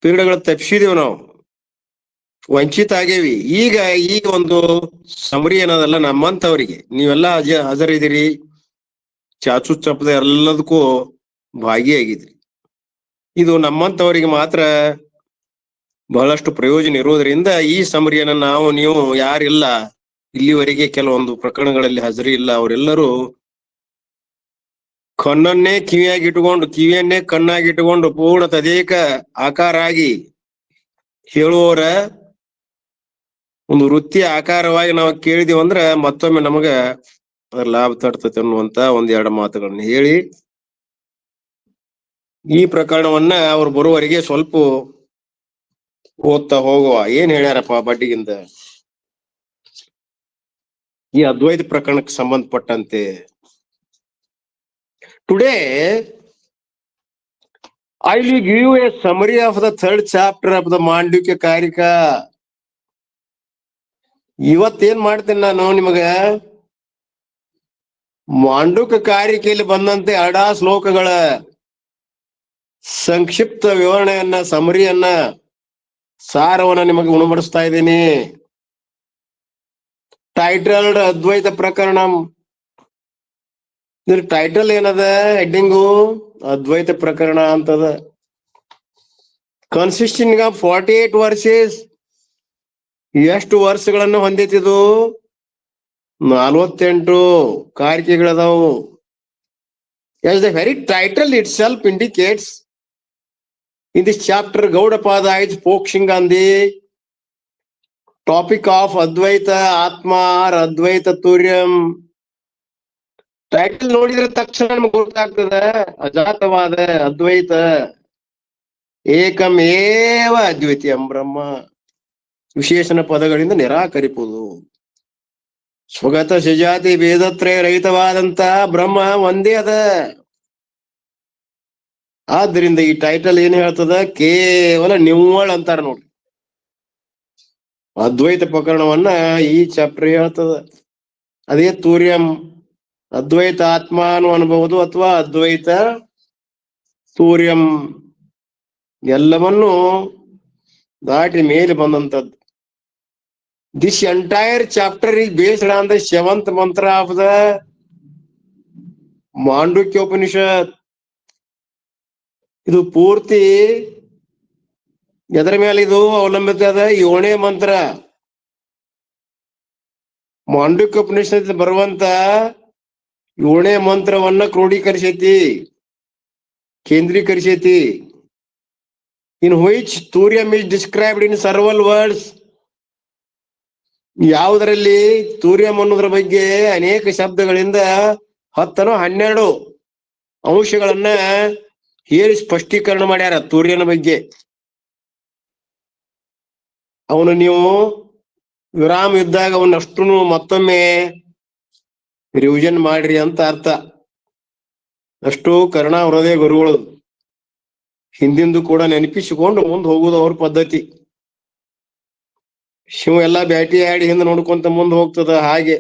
ಪೀರಿಯಡ್ಗಳು ತಪ್ಪಿಸಿದೀವಿ, ನಾವು ವಂಚಿತ ಆಗೇವಿ. ಈಗ ಒಂದು ಸಮರಿ ಏನದಲ್ಲ ನಮ್ಮಂತವರಿಗೆ, ನೀವೆಲ್ಲ ಹಾಜರಿದ್ದೀರಿ, ಚಾಚು ಚಪ್ಪದ ಎಲ್ಲದಕ್ಕೂ ಭಾಗಿಯಾಗಿದ್ರಿ. ಇದು ನಮ್ಮಂತವರಿಗೆ ಮಾತ್ರ ಬಹಳಷ್ಟು ಪ್ರಯೋಜನ ಇರುವುದರಿಂದ ಈ ಸಮರಿಯನ್ನ ನಾವು ನೀವು ಯಾರಿಲ್ಲ ಇಲ್ಲಿವರೆಗೆ ಕೆಲವೊಂದು ಪ್ರಕರಣಗಳಲ್ಲಿ ಹಾಜರಿ ಇಲ್ಲ ಅವರೆಲ್ಲರೂ ಕಣ್ಣನ್ನೇ ಕಿವಿಯಾಗಿಟ್ಟುಕೊಂಡು ಕಿವಿಯನ್ನೇ ಕಣ್ಣಾಗಿಟ್ಟುಕೊಂಡು ಪೂರ್ಣ ತದೇಕ ಆಕಾರ ಆಗಿ ಹೇಳುವವರ ಒಂದು ವೃತ್ತಿ ಆಕಾರವಾಗಿ ನಾವು ಕೇಳಿದೀವಿ ಅಂದ್ರ ಮತ್ತೊಮ್ಮೆ ನಮಗ ಅದ್ರ ಲಾಭ ತಡ್ತತೆ ಅನ್ನುವಂತ ಒಂದೆರಡು ಮಾತುಗಳನ್ನ ಹೇಳಿ ಈ ಪ್ರಕರಣವನ್ನ ಅವ್ರು ಬರುವವರೆಗೆ ಸ್ವಲ್ಪ ಓದ್ತಾ ಹೋಗುವ. ಏನ್ ಹೇಳ್ಯಾರಪ್ಪ ಬಡ್ಡಿಗಿಂದ ಈ ಅದ್ವೈತ ಪ್ರಕರಣಕ್ಕೆ ಸಂಬಂಧಪಟ್ಟಂತೆ. Today I will give you a summary of the 3rd chapter of the Mandukya Karika. ಇವತ್ತೇನ್ ಮಾಡ್ತೇನೆ ನಾನು ನಿಮಗ ಮಾಂಡುಕ್ಯ ಕಾರಿಕೆಯಲ್ಲಿ ಬಂದಂತೆ 2 ಶ್ಲೋಕಗಳ ಸಂಕ್ಷಿಪ್ತ ವಿವರಣೆಯನ್ನ ಸಮರಿಯನ್ನ ಸಾರವನ್ನ ನಿಮಗೆ ಉಣಬಡಿಸ್ತಾ ಇದ್ದೀನಿ. ಟೈಟಲ್ಡ್ ಅದ್ವೈತ ಪ್ರಕರಣ. ಇದ್ರ ಟೈಟಲ್ ಏನದ, ಹೆಡ್ಡಿಂಗು ಅದ್ವೈತ ಪ್ರಕರಣ ಅಂತದ. Consisting of 48 versus. ಎಷ್ಟು ವರ್ಷಗಳನ್ನು ಹೊಂದಿತಿದು? 48 ಕಾರಿಕೆಗಳದಾವು. As the very title itself indicates, in this chapter, Gaudapada is focusing on the topic of Advaita Atma or Advaita Turyam. Title ನೋಡಿದ್ರೆ ತಕ್ಷಣ ನಮ್ಗೆ ಗೊತ್ತಾಗ್ತದೆ, ಅಜಾತವಾದ ಅದ್ವೈತ ಏಕಂ ಏವ ಅದ್ವಿತೀಯಂ ಬ್ರಹ್ಮ. ವಿಶೇಷಣ ಪದಗಳಿಂದ ನಿರಾಕರಿಪುದು. ಸ್ವಗತ ಸಜಾತಿ ಭೇದತ್ರಯ ರಹಿತವಾದಂತ ಬ್ರಹ್ಮ ಒಂದೇ ಅದ. ಆದ್ದರಿಂದ ಈ ಟೈಟಲ್ ಏನ್ ಹೇಳ್ತದ, ಕೇವಲ ನಿವ್ವಳ ಅಂತಾರ ನೋಡ್ರಿ. ಅದ್ವೈತ ಪ್ರಕರಣವನ್ನ ಈ ಚಾಪ್ಟರ್ ಹೇಳ್ತದ. ಅದೇ ತೂರ್ಯಂ, ಅದ್ವೈತ ಆತ್ಮಾನು ಅನ್ಬಹುದು ಅಥವಾ ಅದ್ವೈತ ತೂರ್ಯಂ, ಎಲ್ಲವನ್ನೂ ದಾಟಿ ಮೇಲೆ ಬಂದಂತದ್ದು. This entire chapter is based on the 7th mantra of the Mandukya Upanishad. ಇದು ಪೂರ್ತಿ ಎದರ ಮೇಲೆ ಇದು ಅವಲಂಬಿತ ಅದ? 7ನೇ ಮಂತ್ರ. ಮಾಂಡುಕ್ಯ ಉಪನಿಷತ್ ಬರುವಂತ 7ನೇ ಮಂತ್ರವನ್ನ ಕ್ರೋಢೀಕರಿಸೈತಿ, ಕೇಂದ್ರೀಕರಿಸೈತಿ. In which turiyam is described in several words. ಯಾವುದರಲ್ಲಿ ತೂರ್ಯಂ ಅನ್ನೋದ್ರ ಬಗ್ಗೆ ಅನೇಕ ಶಬ್ದಗಳಿಂದ 10-12 ಅಂಶಗಳನ್ನ ಹೇಳಿ ಸ್ಪಷ್ಟೀಕರಣ ಮಾಡ್ಯಾರ ತೂರ್ಯನ ಬಗ್ಗೆ. ಅವನು ನೀವು ವಿರಾಮ ಇದ್ದಾಗ ಅವನಷ್ಟು ಮತ್ತೊಮ್ಮೆ ರಿವಿಷನ್ ಮಾಡ್ರಿ ಅಂತ ಅರ್ಥ. ಅಷ್ಟು ಕರುಣಾ ಹೃದಯ ಗುರುಗಳು ಹಿಂದಿಂದು ಕೂಡ ನೆನಪಿಸಿಕೊಂಡು ಮುಂದೆ ಹೋಗುದು ಅವ್ರ ಪದ್ಧತಿ. ಶಿವ ಎಲ್ಲಾ ಬ್ಯಾಟಿ ಆಡಿ ಹಿಂದೆ ನೋಡ್ಕೊಂತ ಮುಂದೆ ಹೋಗ್ತದ, ಹಾಗೆ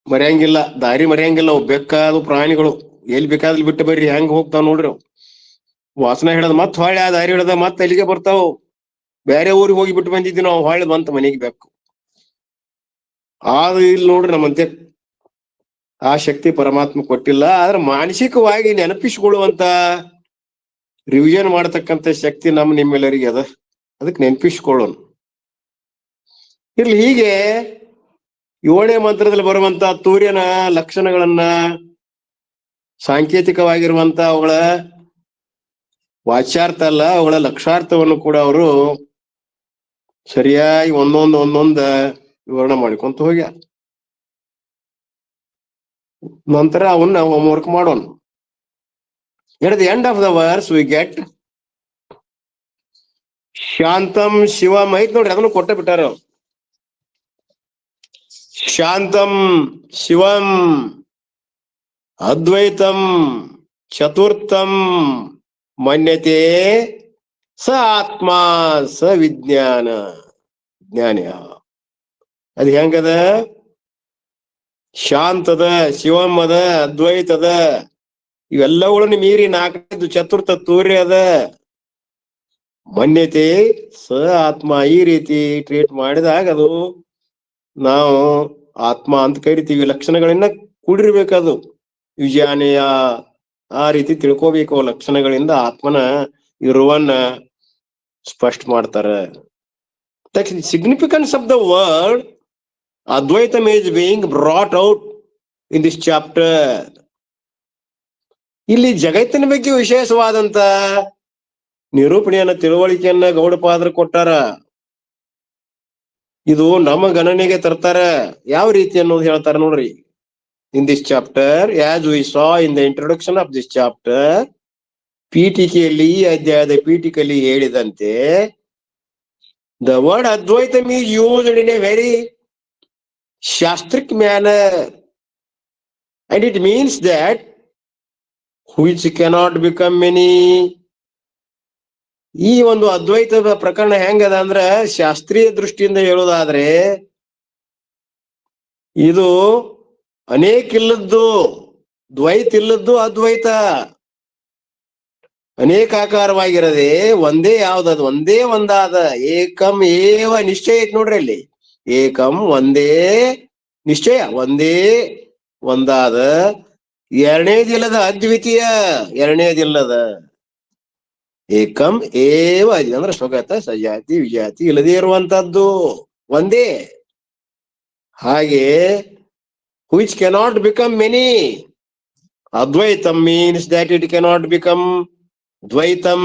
ಮರ್ಯಾಂಗಿಲ್ಲ, ದಾರಿ ಮರ್ಯಾಂಗಿಲ್ಲ. ಅವು ಬೇಕಾದ ಪ್ರಾಣಿಗಳು ಎಲ್ಲಿ ಬೇಕಾದ್ಲಿ ಬಿಟ್ಟು ಬರ್ರಿ, ಹೆಂಗ್ ಹೋಗ್ತಾವ ನೋಡ್ರಿ. ಅವು ವಾಸನ ಹಿಡದ ಮತ್ ಹೊಳ್ಳಿ ಆ ದಾರಿ ಹಿಡದ ಮತ್ ಅಲ್ಲಿಗೆ ಬರ್ತಾವ. ಬೇರೆ ಊರಿಗೆ ಹೋಗಿ ಬಿಟ್ಟು ಬಂದಿದ್ವಿ ನಾವು, ಹೊಳ್ಳಿ ಬಂತ ಮನೆಗೆ ಬೇಕು. ಆದ್ರೆ ಇಲ್ಲಿ ನೋಡ್ರಿ ನಮ್ಮಂತೆ ಆ ಶಕ್ತಿ ಪರಮಾತ್ಮ ಕೊಟ್ಟಿಲ್ಲ. ಆದ್ರೆ ಮಾನಸಿಕವಾಗಿ ನೆನಪಿಸಿಕೊಳ್ಳುವಂತ ರಿವಿಷನ್ ಮಾಡತಕ್ಕಂತ ಶಕ್ತಿ ನಿಮ್ಮೆಲ್ಲರಿಗೆ ಅದ. ಅದಕ್ಕೆ ನೆನಪಿಸ್ಕೊಳ್ಳೋಣ ಇರ್ಲಿ. ಹೀಗೆ ಏಳನೇ ಮಂತ್ರದಲ್ಲಿ ಬರುವಂತ ಸೂರ್ಯನ ಲಕ್ಷಣಗಳನ್ನ, ಸಾಂಕೇತಿಕವಾಗಿರುವಂತ ಅವುಗಳ ವಾಚ್ಯಾರ್ಥ ಅಲ್ಲ, ಅವುಗಳ ಲಕ್ಷಾರ್ಥವನ್ನು ಕೂಡ ಅವರು ಸರಿಯಾಗಿ ಒಂದೊಂದ ವಿವರಣೆ ಮಾಡಿಕೊಂತ ಹೋಗ್ಯಾರ. ನಂತರ ಅವನ್ನ ಹೋಮ್ವರ್ಕ್ ಮಾಡೋಣ. At the end of the verse we get shantam shivam ಐತ್ ನೋಡ್ರಿ, ಅದನ್ನು ಕೊಟ್ಟ ಬಿಟ್ಟಾರ. ಶಾಂತಂ ಶಿವಂ ಅದ್ವೈತಂ ಚತುರ್ಥಂ ಮನ್ಯತೆ ಸ ಆತ್ಮ ಸ ವಿಜ್ಞಾನ ಜ್ಞಾನ. ಅದ್ ಹೆಂಗದ? ಶಾಂತದ, ಶಿವಂ ಅದ, ಅದ್ವೈತದ, ಇವೆಲ್ಲವುಗಳನ್ನು ಮೀರಿ ನಾಲ್ಕೈದು ಚತುರ್ಥ ತೂರ್ಯ ಅದ, ಮನ್ಯತೆ ಸ ಆತ್ಮ. ಈ ರೀತಿ ಟ್ರೀಟ್ ಮಾಡಿದಾಗ ಅದು ನಾವು ಆತ್ಮ ಅಂತ ಕರಿತೀವಿ. ಲಕ್ಷಣಗಳಿಂದ ಕೂಡಿರ್ಬೇಕದು, ವಿಜಯಾನೆಯ ಆ ರೀತಿ ತಿಳ್ಕೋಬೇಕು. ಲಕ್ಷಣಗಳಿಂದ ಆತ್ಮನ ಇರುವನ್ನ ಸ್ಪಷ್ಟ ಮಾಡ್ತಾರ. Significance of the word Advaitam is being brought out in this chapter. ಇಲ್ಲಿ ಜಗತ್ತಿನ ಬಗ್ಗೆ ವಿಶೇಷವಾದಂತ ನಿರೂಪಣೆಯನ್ನ, ತಿಳುವಳಿಕೆಯನ್ನ ಗೌಡಪಾದರು ಕೊಟ್ಟಾರ. ಇದು ನಮ್ಮ ಗಣನೆಗೆ ತರ್ತಾರ. ಯಾವ ರೀತಿ ಅನ್ನೋದು ಹೇಳ್ತಾರ ನೋಡ್ರಿ. In this chapter, as we saw in the introduction of this chapter, ಪೀಠಿಕೆಯಲ್ಲಿ, ಈ ಅಧ್ಯಾಯದ ಪೀಠಿಕೆಯಲ್ಲಿ ಹೇಳಿದಂತೆ, the word Advaitam is used in a very shastric manner, and it means that which cannot become many. ಈ ಒಂದು ಅದ್ವೈತದ ಪ್ರಕರಣ ಹೆಂಗದ ಅಂದ್ರ, ಶಾಸ್ತ್ರೀಯ ದೃಷ್ಟಿಯಿಂದ ಹೇಳೋದಾದ್ರೆ ಇದು ಅನೇಕ ಇಲ್ಲದ್ದು, ದ್ವೈತ ಇಲ್ಲದ್ದು ಅದ್ವೈತ. ಅನೇಕಾಕಾರವಾಗಿರದೆ ಒಂದೇ ಯಾವ್ದದು, ಒಂದೇ ಒಂದಾದ ಏಕಂ ಏವ ನಿಶ್ಚಯ ಐತ್ ನೋಡ್ರಿ. ಅಲ್ಲಿ ಏಕಂ ಒಂದೇ ನಿಶ್ಚಯ, ಒಂದೇ ಒಂದಾದ, ಎರಡನೇದಿಲ್ಲದ, ಅದ್ವಿತೀಯ, ಎರಡನೇದಿಲ್ಲದ. ಏಕಂ ಏವ ಅಂದ್ರೆ ಸ್ವಗತ, ಸಜಾತಿ ವಿಜಾತಿ ಇಲ್ಲದೆ ಇರುವಂತದ್ದು, ಒಂದೇ. ಹಾಗೆ which cannot become many. Advaitam means that it cannot become Dvaitam.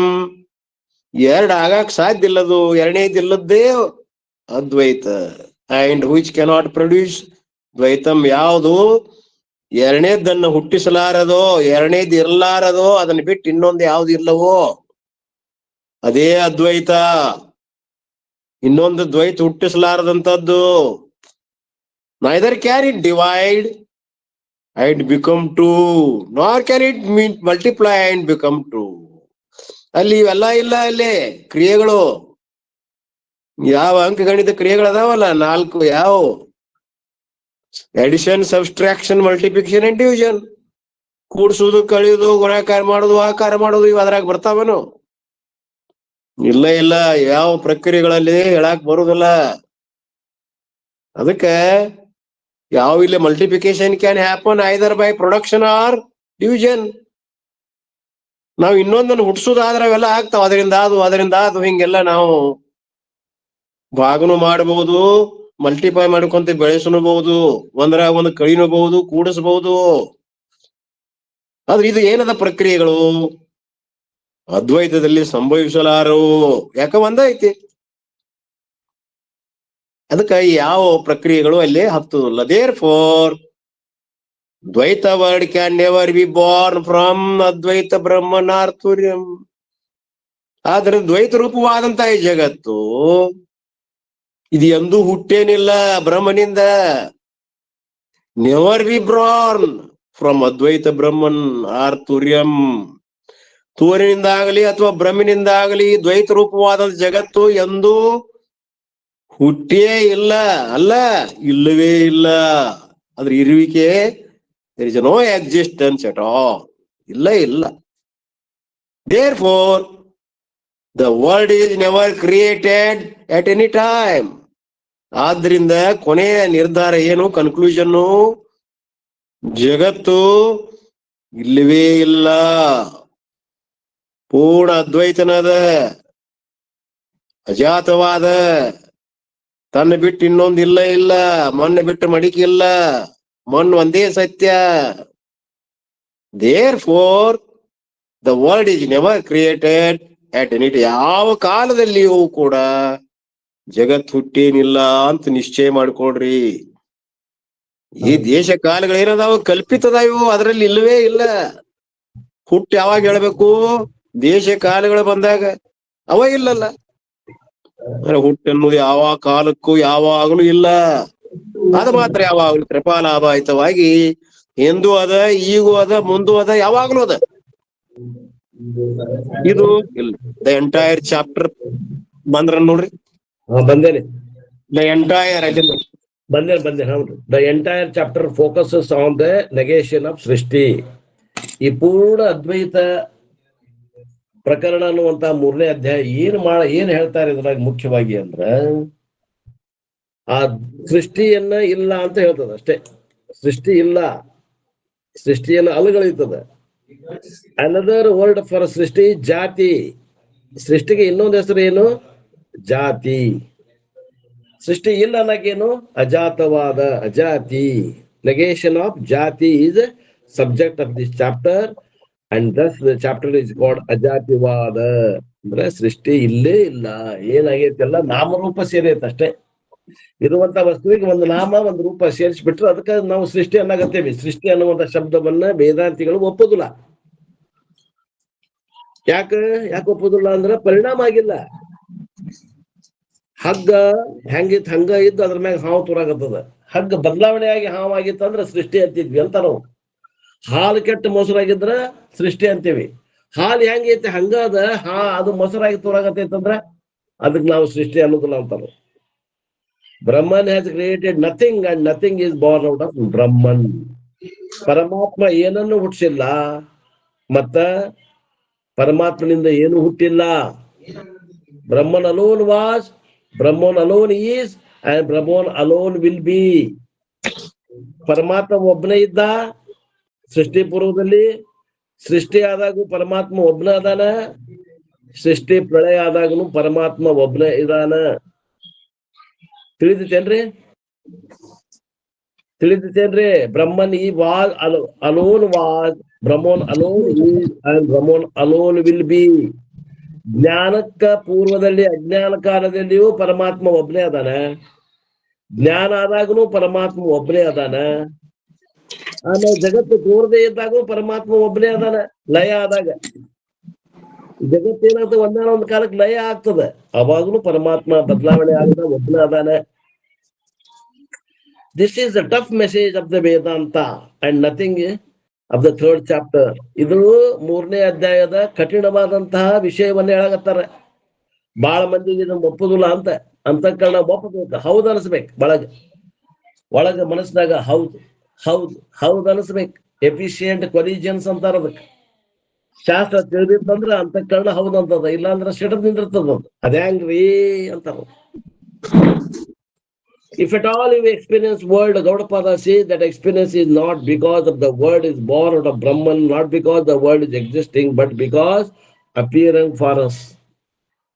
ಎರಡು ಆಗಕ್ ಸಾಧ್ಯ ಇಲ್ಲದು, ಎರಡನೇದಿಲ್ಲದ್ದೇ ಅದ್ವೈತ. And which cannot produce Dvaitam. ಯಾವುದು ಎರಡನೇದನ್ನ ಹುಟ್ಟಿಸಲಾರದೋ, ಎರಡನೇದು ಇರ್ಲಾರದೋ, ಅದನ್ನ ಬಿಟ್ಟು ಇನ್ನೊಂದು ಯಾವ್ದು ಇಲ್ಲವೋ ಅದೇ ಅದ್ವೈತ. ಇನ್ನೊಂದು ದ್ವೈತ ಹುಟ್ಟಿಸಲಾರದಂತದ್ದು. Neither can it divide and become two, nor can it multiply and become two. ಅಲ್ಲಿ ಇವೆಲ್ಲ ಇಲ್ಲ. ಅಲ್ಲಿ ಕ್ರಿಯೆಗಳು, ಯಾವ ಅಂಕಗಣಿತ ಕ್ರಿಯೆಗಳದಾವಲ್ಲ, 4 ಯಾವ? Addition, subtraction, multiplication and division. ಕೂಡ್ಸುದು, ಕಳಿಯುವುದು, ಗುಣಾಕಾರ ಮಾಡುದು, ಆಕಾರ ಮಾಡುದು, ಇವು ಅದ್ರಾಗ ಬರ್ತಾವನು? ಇಲ್ಲ ಇಲ್ಲ, ಯಾವ ಪ್ರಕ್ರಿಯೆಗಳಲ್ಲಿ ಹೇಳಾಕ್ ಬರುದಿಲ್ಲ. ಅದಕ್ಕೆ ಯಾವ ಇಲ್ಲ, multiplication can happen either by production or division. ನಾವು ಇನ್ನೊಂದನ್ನು ಹುಟ್ಟಿಸೋದಾದ್ರೆ ಅವೆಲ್ಲ ಆಗ್ತಾವ, ಅದರಿಂದ ಅದು ಹಿಂಗೆಲ್ಲ ನಾವು ಭಾಗನು ಮಾಡಬಹುದು, ಮಲ್ಟಿಪ್ಲೈ ಮಾಡ್ಕೊಂತ ಬೆಳೆಸಬಹುದು, ಒಂದ್ರಾಗ ಒಂದು ಕಳಿನಬಹುದು, ಕೂಡಿಸಬಹುದು. ಆದ್ರೆ ಇದು ಏನದ ಪ್ರಕ್ರಿಯೆಗಳು ಅದ್ವೈತದಲ್ಲಿ ಸಂಭವಿಸಲಾರವು. ಯಾಕ ಒಂದ ಐತಿ. ಅದಕ್ಕೆ ಯಾವ ಪ್ರಕ್ರಿಯೆಗಳು ಅಲ್ಲಿ ಹತ್ತುದಿಲ್ಲ. ದೇರ್ ಫೋರ್ ದ್ವೈತ world can never be born from ಅದ್ವೈತ ಬ್ರಹ್ಮನಾರ್ಥುರ್ಯಂ. ಆದ್ರೆ ದ್ವೈತ ರೂಪವಾದಂತ ಈ ಜಗತ್ತು ಇದು ಎಂದೂ ಹುಟ್ಟೇನಿಲ್ಲ ಬ್ರಹ್ಮನಿಂದ. ನೆವರ್ ಬಿ ಬಾರ್ನ್ ಫ್ರಮ್ ಅದ್ವೈತ ಬ್ರಹ್ಮನ್ ಆರ್ಥುರ್ಯಂ. ತೂರಿನಿಂದ ಆಗಲಿ ಅಥವಾ ಬ್ರಹ್ಮನಿಂದ ಆಗಲಿ ದ್ವೈತ ರೂಪವಾದ ಜಗತ್ತು ಎಂದೂ ಹುಟ್ಟೇ ಇಲ್ಲ. ಅಲ್ಲ, ಇಲ್ಲವೇ ಇಲ್ಲ. ಅದ್ರ ಇರುವಿಕೆ, there is no existence at all. ಇಲ್ಲ. Therefore, the world is never created at any time. ಆದ್ರಿಂದ ಕೊನೆಯ ನಿರ್ಧಾರ ಏನು, ಕನ್ಕ್ಲೂಷನ್ನು, ಜಗತ್ತು ಇಲ್ಲವೇ ಇಲ್ಲ, ಪೂರ್ಣ ಅದ್ವೈತನದ, ಅಜಾತವಾದ, ತನ್ನ ಬಿಟ್ಟು ಇನ್ನೊಂದು ಇಲ್ಲ ಇಲ್ಲ, ಮಣ್ಣು ಬಿಟ್ಟು ಮಡಿಕೆ ಇಲ್ಲ, ಮಣ್ಣು ಒಂದೇ ಸತ್ಯ. Therefore the world is never created at any. ಯಾವ ಕಾಲದಲ್ಲಿಯೂ ಕೂಡ ಜಗತ್ ಹುಟ್ಟೇನಿಲ್ಲ ಅಂತ ನಿಶ್ಚಯ ಮಾಡ್ಕೊಳ್ರಿ. ಈ ದೇಶ ಕಾಲಗಳೇನದಾವ ಕಲ್ಪಿತದಾವು, ಅದರಲ್ಲಿ ಇಲ್ಲವೇ ಇಲ್ಲ. ಹುಟ್ಟು ಯಾವಾಗ ಹೇಳ್ಬೇಕು? ದೇಶ ಕಾಲಗಳು ಬಂದಾಗ. ಅವ ಇಲ್ಲಲ್ಲ, ಹುಟ್ಟು ಅನ್ನೋದು ಯಾವ ಕಾಲಕ್ಕೂ ಯಾವಾಗಲೂ ಇಲ್ಲ. ಅದು ಮಾತ್ರ ಯಾವಾಗಲೂ ಕೃಪಾಲಾಭಾಯಿತವಾಗಿ ಎಂದೂ ಅದ, ಈಗೂ ಅದ, ಮುಂದೂ ಅದ, ಯಾವಾಗ್ಲೂ ಅದ. ಇದು ದ ಎಂಟೈರ್ ಚಾಪ್ಟರ್ ಬಂದ್ರ ನೋಡ್ರಿ. ಬಂದೇನೆ ದ ಎಂಟೈರ್ ಬಂದೆ ಹೌದು. The entire chapter focuses on the negation of ಸೃಷ್ಟಿ. ಈ ಪೂರ್ಣ ಅದ್ವೈತ ಪ್ರಕರಣ ಅನ್ನುವಂತ 3ನೇ ಅಧ್ಯಾಯ ಏನ್ ಹೇಳ್ತಾರೆ ಇದ್ರಾಗ ಮುಖ್ಯವಾಗಿ ಅಂದ್ರ, ಆ ಸೃಷ್ಟಿಯನ್ನ ಇಲ್ಲ ಅಂತ ಹೇಳ್ತದ ಅಷ್ಟೇ. ಸೃಷ್ಟಿ ಇಲ್ಲ, ಸೃಷ್ಟಿಯನ್ನ ಅಲುಗಳಿತದ. ಅನದರ್ ವರ್ಡ್ ಫಾರ್ ಸೃಷ್ಟಿ ಜಾತಿ. ಸೃಷ್ಟಿಗೆ ಇನ್ನೊಂದು ಹೆಸರು ಏನು? ಜಾತಿ. ಸೃಷ್ಟಿ ಇಲ್ಲ ಅನ್ನಕೇನು? ಅಜಾತವಾದ, ಅಜಾತಿ. ನೆಗೇಷನ್ ಆಫ್ ಜಾತಿ is subject of this chapter and thus the chapter is called ಅಜಾತಿವಾದ. ಅಂದ್ರೆ ಸೃಷ್ಟಿ ಇಲ್ಲೇ ಇಲ್ಲ, ಏನಾಗೈತೆಲ್ಲ ನಾಮರೂಪ ಸೇರೈತೆ ಅಷ್ಟೇ. ಇರುವಂತ ವಸ್ತುವಿಗೆ ಒಂದು ನಾಮ ಒಂದು ರೂಪ ಸೇರಿಸ್ಬಿಟ್ರೆ ಅದಕ್ಕೆ ನಾವು ಸೃಷ್ಟಿ ಅನ್ನಗತ್ತೇವಿ. ಸೃಷ್ಟಿ ಅನ್ನುವಂತ ಶಬ್ದವನ್ನ ವೇದಾಂತಿಗಳು ಒಪ್ಪೋದಿಲ್ಲ. ಯಾಕೆ ಒಪ್ಪೋದಿಲ್ಲ ಅಂದ್ರೆ ಪರಿಣಾಮ ಆಗಿಲ್ಲ. ಹಗ್ಗ ಹೆಂಗಿತ್ ಹಂಗ ಇದ್ದು ಅದ್ರ ಮ್ಯಾಗ ಹಾವು ತುರಾಗತ್ತದ. ಹಗ್ಗ ಬದಲಾವಣೆ ಆಗಿ ಹಾವು ಆಗಿತ್ತಂದ್ರ ಸೃಷ್ಟಿ ಅಂತಿದ್ವಿ ಅಂತ ನಾವು. ಹಾಲು ಕೆಟ್ಟ ಮೊಸರಾಗಿದ್ರ ಸೃಷ್ಟಿ ಅಂತೀವಿ. ಹಾಲು ಹೆಂಗೈತಿ ಹಂಗ ಅದ, ಅದು ಮೊಸರಾಗಿ ತುರಾಗತ್ತೈತಂದ್ರ ಅದಕ್ಕೆ ನಾವು ಸೃಷ್ಟಿ ಅನ್ನೋದಿಲ್ಲ ಅಂತಾರ. Brahman has created nothing and nothing is born out of Brahman. ಪರಮಾತ್ಮ ಏನನ್ನು ಹುಟ್ಟಿಸಿಲ್ಲ, ಮತ್ತ ಪರಮಾತ್ಮನಿಂದ ಏನು ಹುಟ್ಟಿಲ್ಲ. Brahman alone was, Brahman alone is, and Brahman alone will be. ಪರಮಾತ್ಮ ಒಬ್ಬನೇ ಇದ್ದ ಸೃಷ್ಟಿ ಪೂರ್ವದಲ್ಲಿ. ಸೃಷ್ಟಿ ಆದಾಗೂ ಪರಮಾತ್ಮ ಒಬ್ಬನ ಅದಾನ, ಸೃಷ್ಟಿ ಪ್ರಳಯ ಆದಾಗನು ಪರಮಾತ್ಮ ಒಬ್ಬನೇ ಇದಾನ. ತಿಳಿತೇನ್ರಿ? ಬ್ರಹ್ಮನ್ ಈ was alone was, Brahman alone is, and Brahman alone will be. ಜ್ಞಾನಕ್ಕ ಪೂರ್ವದಲ್ಲಿ ಅಜ್ಞಾನ ಕಾಲದಲ್ಲಿಯೂ ಪರಮಾತ್ಮ ಒಬ್ಬನೇ ಅದಾನ. ಜ್ಞಾನ ಆದಾಗನು ಪರಮಾತ್ಮ ಒಬ್ಬನೇ ಅದಾನ. ಆಮೇಲೆ ಜಗತ್ತು ತೋರದೆ ಇದ್ದಾಗೂ ಪರಮಾತ್ಮ ಒಬ್ಬನೇ ಅದಾನ. ಲಯ ಆದಾಗ ಜಗತ್ತೇನಾಗ್ತದೆ, ಒಂದಾನೊಂದು ಕಾಲಕ್ಕೆ ಲಯ ಆಗ್ತದ. ಅವಾಗನು ಪರಮಾತ್ಮ ಬದಲಾವಣೆ ಆಗದ ಒಬ್ಬನೇ ಅದಾನ. This is the tough message of the Vedanta and nothing of the 3rd chapter. ಇದು 3ನೇ ಅಧ್ಯಾಯದ ಕಠಿಣವಾದಂತಹ ವಿಷಯವನ್ನ ಹೇಳಕತ್ತಾರ. ಬಹಳ ಮಂದಿಗೆ ಇದನ್ನ ಒಪ್ಪುದಿಲ್ಲ ಅಂತ ಅಂತಃಕರಣ ಒಪ್ಪಬೇಕು, ಹೌದು ಅನಿಸ್ಬೇಕು. ಒಳಗ ಮನಸ್ಸಿನಾಗ ಹೌದು ಹೌದು ಹೌದು ಅನಿಸ್ಬೇಕು. ಎಫಿಷಿಯಂಟ್ ಕೊಲಿಜಿಯನ್ಸ್ ಅಂತಾರ ಅದಕ್ಕೆ. ಶಾಸ್ತ್ರ ತಿಳಿದಿತ್ತಂದ್ರ ಅಂತಃಕರಣ ಹೌದು ಅಂತದ, ಇಲ್ಲಾಂದ್ರ ಸಿಡದ್ ನಿಂದಿರ್ತದ. ಅದ್ಯಾಂಗ್ರಿ ಅಂತಾರ. If at all you experience world, Gaudapada says that experience is not because of the world is born out of Brahman, not because the world is existing, but because appearing for us.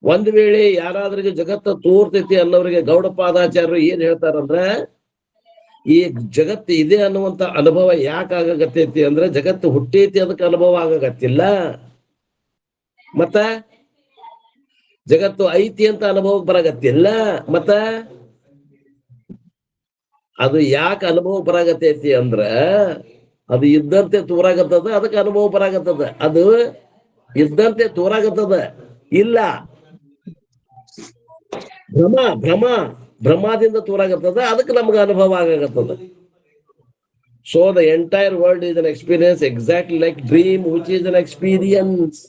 ಒಂದ್ ವೇಳೆ ಯಾರಾದ್ರಿಗೆ ಜಗತ್ತ ತೋರ್ತೈತಿ ಅನ್ನೋರಿಗೆ ಗೌಡಪಾದಾಚಾರ್ಯರು ಏನ್ ಹೇಳ್ತಾರಂದ್ರ, ಈ ಜಗತ್ತು ಇದೆ ಅನ್ನುವಂತ ಅನುಭವ ಯಾಕೆ ಆಗಗತ್ತೈತಿ ಅಂದ್ರೆ ಜಗತ್ತು ಹುಟ್ಟೈತಿ ಅದಕ್ಕೆ ಅನುಭವ ಆಗಗತ್ತಿಲ್ಲ. ಮತ್ತ ಜಗತ್ತು ಐತಿ ಅಂತ ಅನುಭವಕ್ಕೆ ಬರಾಗತ್ತಿಲ್ಲ. ಮತ್ತ ಅದು ಯಾಕೆ ಅನುಭವ ಬರಾಗತ್ತೈತಿ ಅಂದ್ರ ಅದು ಇದ್ದಂತೆ ತೋರಾಗತ್ತದ, ಅದಕ್ಕೆ ಅನುಭವ ಬರಾಗತ್ತದ. ಅದು ಇದ್ದಂತೆ ತೋರಾಗತ್ತದ ಇಲ್ಲ, ಭ್ರಮದಿಂದ ತೋರಾಗತ್ತದ, ಅದಕ್ಕೆ ನಮ್ಗೆ ಅನುಭವ ಆಗತ್ತದ. So the entire world is an experience exactly like dream which is an experience.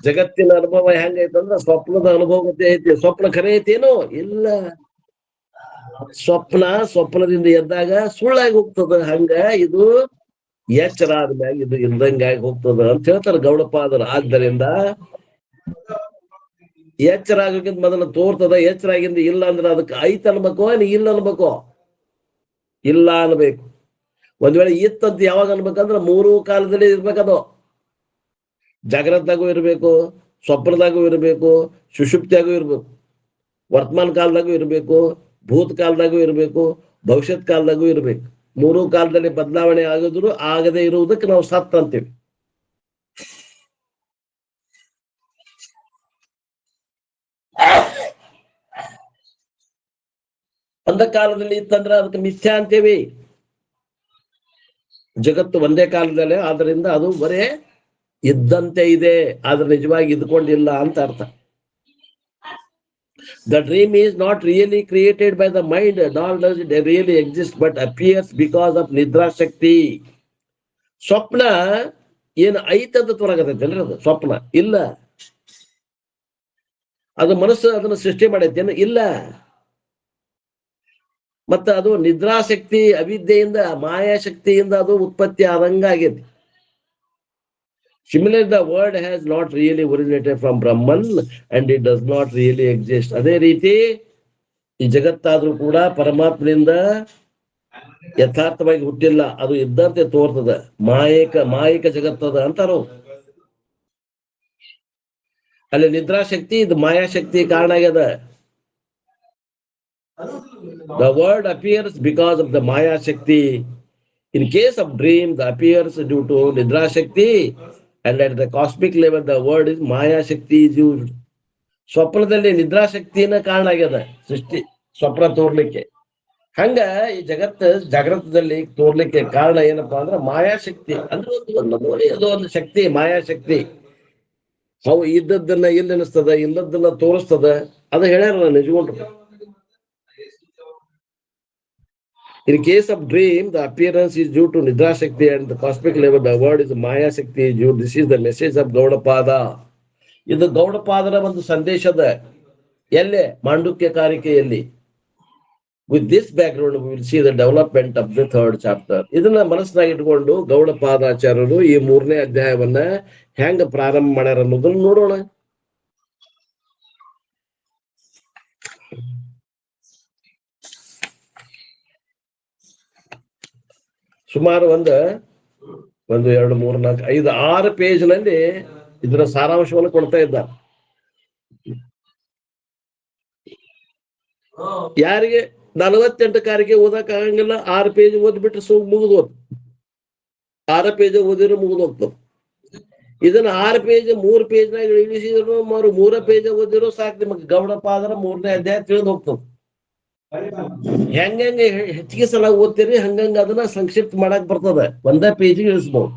ಜಗತ್ತಿನ ಅನುಭವ ಹೆಂಗೈತಂದ್ರ ಸ್ವಪ್ನದ ಅನುಭವತೆ ಐತಿ. ಸ್ವಪ್ನ ಖರೆ ಐತೇನೋ? ಇಲ್ಲ. ಸ್ವಪ್ನದಿಂದ ಎದ್ದಾಗ ಸುಳ್ಳಾಗಿ ಹೋಗ್ತದ. ಹಂಗ ಇದು ಎಚ್ಚರ ಆದ್ಮ್ಯಾಗ ಇದು ಇಲ್ದಂಗಾಗಿ ಹೋಗ್ತದ ಅಂತ ಹೇಳ್ತಾರ ಗೌಡಪಾದರು. ಆದ್ದರಿಂದ ಎಚ್ಚರ ಆಗೋಕ್ಕಿಂತ ಮೊದಲು ತೋರ್ತದ. ಎಚ್ಚರ ಆಗಿಂದ ಇಲ್ಲ ಅಂದ್ರೆ ಅದಕ್ಕೆ ಐತ್ ಅನ್ಬೇಕೋ ಇಲ್ಲ ಅನ್ಬೇಕೋ? ಇಲ್ಲ ಅನ್ಬೇಕು. ಒಂದ್ ವೇಳೆ ಇತ್ತಂತ ಯಾವಾಗ ಅನ್ಬೇಕಂದ್ರ 3 ಕಾಲದಲ್ಲಿ ಇರ್ಬೇಕದು. ಜಾಗ್ರತಾಗೂ ಇರ್ಬೇಕು, ಸ್ವಪ್ನದಾಗೂ ಇರ್ಬೇಕು, ಸುಷುಪ್ತಿಯಾಗೂ ಇರ್ಬೇಕು, ವರ್ತಮಾನ ಕಾಲದಾಗೂ ಇರ್ಬೇಕು, ಭೂತಕಾಲದಾಗೂ ಇರಬೇಕು, ಭವಿಷ್ಯತ್ ಕಾಲದಾಗೂ ಇರಬೇಕು. ಮೂರು ಕಾಲದಲ್ಲಿ ಬದಲಾವಣೆ ಆಗಿದ್ರು ಆಗದೆ ಇರುವುದಕ್ಕೆ ನಾವು ಸತ್ ಅಂತೀವಿ. ಒಂದ ಕಾಲದಲ್ಲಿ ಇತ್ತಂದ್ರೆ ಅದಕ್ಕೆ ಮಿಥ್ಯಾ ಅಂತೇವಿ. ಜಗತ್ತು ಒಂದೇ ಕಾಲದಲ್ಲೇ, ಆದ್ರಿಂದ ಅದು ಬರೇ ಇದ್ದಂತೆ ಇದೆ, ಆದ್ರೆ ನಿಜವಾಗಿ ಇದ್ಕೊಂಡಿಲ್ಲ ಅಂತ ಅರ್ಥ. The dream is not really created by the mind, nor does it really exist, but appears because of Nidra Shakti. ಸ್ವಪ್ನ ಏನು ಐತದ ತೊರಗತೈತೆ ಅದು ಸ್ವಪ್ನ ಇಲ್ಲ. ಅದು ಮನಸ್ಸು ಅದನ್ನ ಸೃಷ್ಟಿ ಮಾಡೈತೇನು ಇಲ್ಲ. ಮತ್ತ ಅದು ನಿದ್ರಾಶಕ್ತಿ ಅವಿದ್ಯೆಯಿಂದ ಮಾಯಾಶಕ್ತಿಯಿಂದ ಅದು ಉತ್ಪತ್ತಿ ಆದಂಗ ಆಗೈತಿ. Similarly, the word has not really originated from Brahman and it does not really exist. ಅದೇ ರೀತಿ ಈ ಜಗತ್ತಾದ್ರೂ ಕೂಡ ಪರಮಾತ್ಮನಿಂದ ಯಥಾರ್ಥವಾಗಿ ಹುಟ್ಟಿಲ್ಲ, ಅದು ಇದ್ದಂತೆ ತೋರ್ತದ. ಮಾಯಿಕ ಜಗತ್ತದ ಅಂತಾರೋ. ಅಲ್ಲಿ ನಿದ್ರಾಶಕ್ತಿ ಇದು ಮಾಯಾಶಕ್ತಿ ಕಾರಣ ಆಗ್ಯದ. The word appears because of the Maya Shakti. In case of dreams, appears due to Nidra Shakti, and at the cosmic level, the word is Maya Shakti is used. ಸ್ವಪ್ನದಲ್ಲಿ ನಿದ್ರಾ ಶಕ್ತಿನ ಕಾರಣ ಆಗ್ಯದ ಸೃಷ್ಟಿ ಸ್ವಪ್ನ ತೋರ್ಲಿಕ್ಕೆ. ಹಂಗ ಈ ಜಗತ್ತು ಜಾಗೃತದಲ್ಲಿ ತೋರ್ಲಿಕ್ಕೆ ಕಾರಣ ಏನಪ್ಪಾ ಅಂದ್ರೆ ಮಾಯಾಶಕ್ತಿ. ಅಂದ್ರೆ ಅದು ಒಂದು ಶಕ್ತಿ, ಮಾಯಾಶಕ್ತಿ. ಅವು ಇದ್ದದ್ದನ್ನ ಇಲ್ಲಿ ಅನಿಸ್ತದ, ಇಲ್ಲದನ್ನ ತೋರಿಸ್ತದ. ಅದು ಹೇಳ್ಯಾರ ನಿಜಗೊಂಡ್ರು. In case of dream, the appearance is due to Nidra Shakti, and the cosmic level, the word is Maya Shakti is due. This is the message of Gaudapada. ಇದು ಗೌಡಪಾದರ ಒಂದು ಸಂದೇಶದ ಎಲ್ಲೇ Mandukya ಕಾರಿಕೆಯಲ್ಲಿ. With this background, we will see the development of the third chapter. ಇದನ್ನ ಮನಸ್ಸಿನಾಗ ಇಟ್ಕೊಂಡು ಗೌಡಪಾದಾಚಾರ್ಯರು ಈ 3ನೇ ಅಧ್ಯಾಯವನ್ನ ಹೆಂಗ ಪ್ರಾರಂಭ ಮಾಡ್ಯಾರ ಅನ್ನೋದನ್ನ ನೋಡೋಣ. ಸುಮಾರು ಒಂದು 2, 3, 4, 5, 6 ಪೇಜ್ನಲ್ಲಿ ಇದರ ಸಾರಾಂಶವನ್ನು ಕೊಡ್ತಾ ಇದ್ದಾರೆ. ಯಾರಿಗೆ 48 ಕಾರಿಗೆ ಓದಕ್ ಆಗಂಗಿಲ್ಲ, 6 ಪೇಜ್ ಓದ್ಬಿಟ್ರೆ ಮುಗಿದು ಹೋದ್. 6 ಪೇಜ್ ಓದಿದ್ರು ಮುಗಿದು ಹೋಗ್ತದೆ. ಇದನ್ನ 6 ಪೇಜ್ 3 ಪೇಜ್ನಾಗ ಇಳಿಸಿದ್ರು 3 ಪೇಜ್ ಓದಿದ್ರು ಸಾಕು, ನಿಮಗೆ ಗೌಡಪಾದರ 3ನೇ ಅಧ್ಯಾಯ ತಿಳಿದು ಹೋಗ್ತದೆ. ಹೆಂಗ ಹೆಚ್ಚಿಗೆ ಸಲ ಓದ್ತೀರಿ ಹಂಗಂಗ ಅದನ್ನ ಸಂಕ್ಷಿಪ್ತ ಮಾಡಕ್ ಬರ್ತದ. ಒಂದೇ ಪೇಜಿಗೆ ಇಳಿಸ್ಬಹುದು.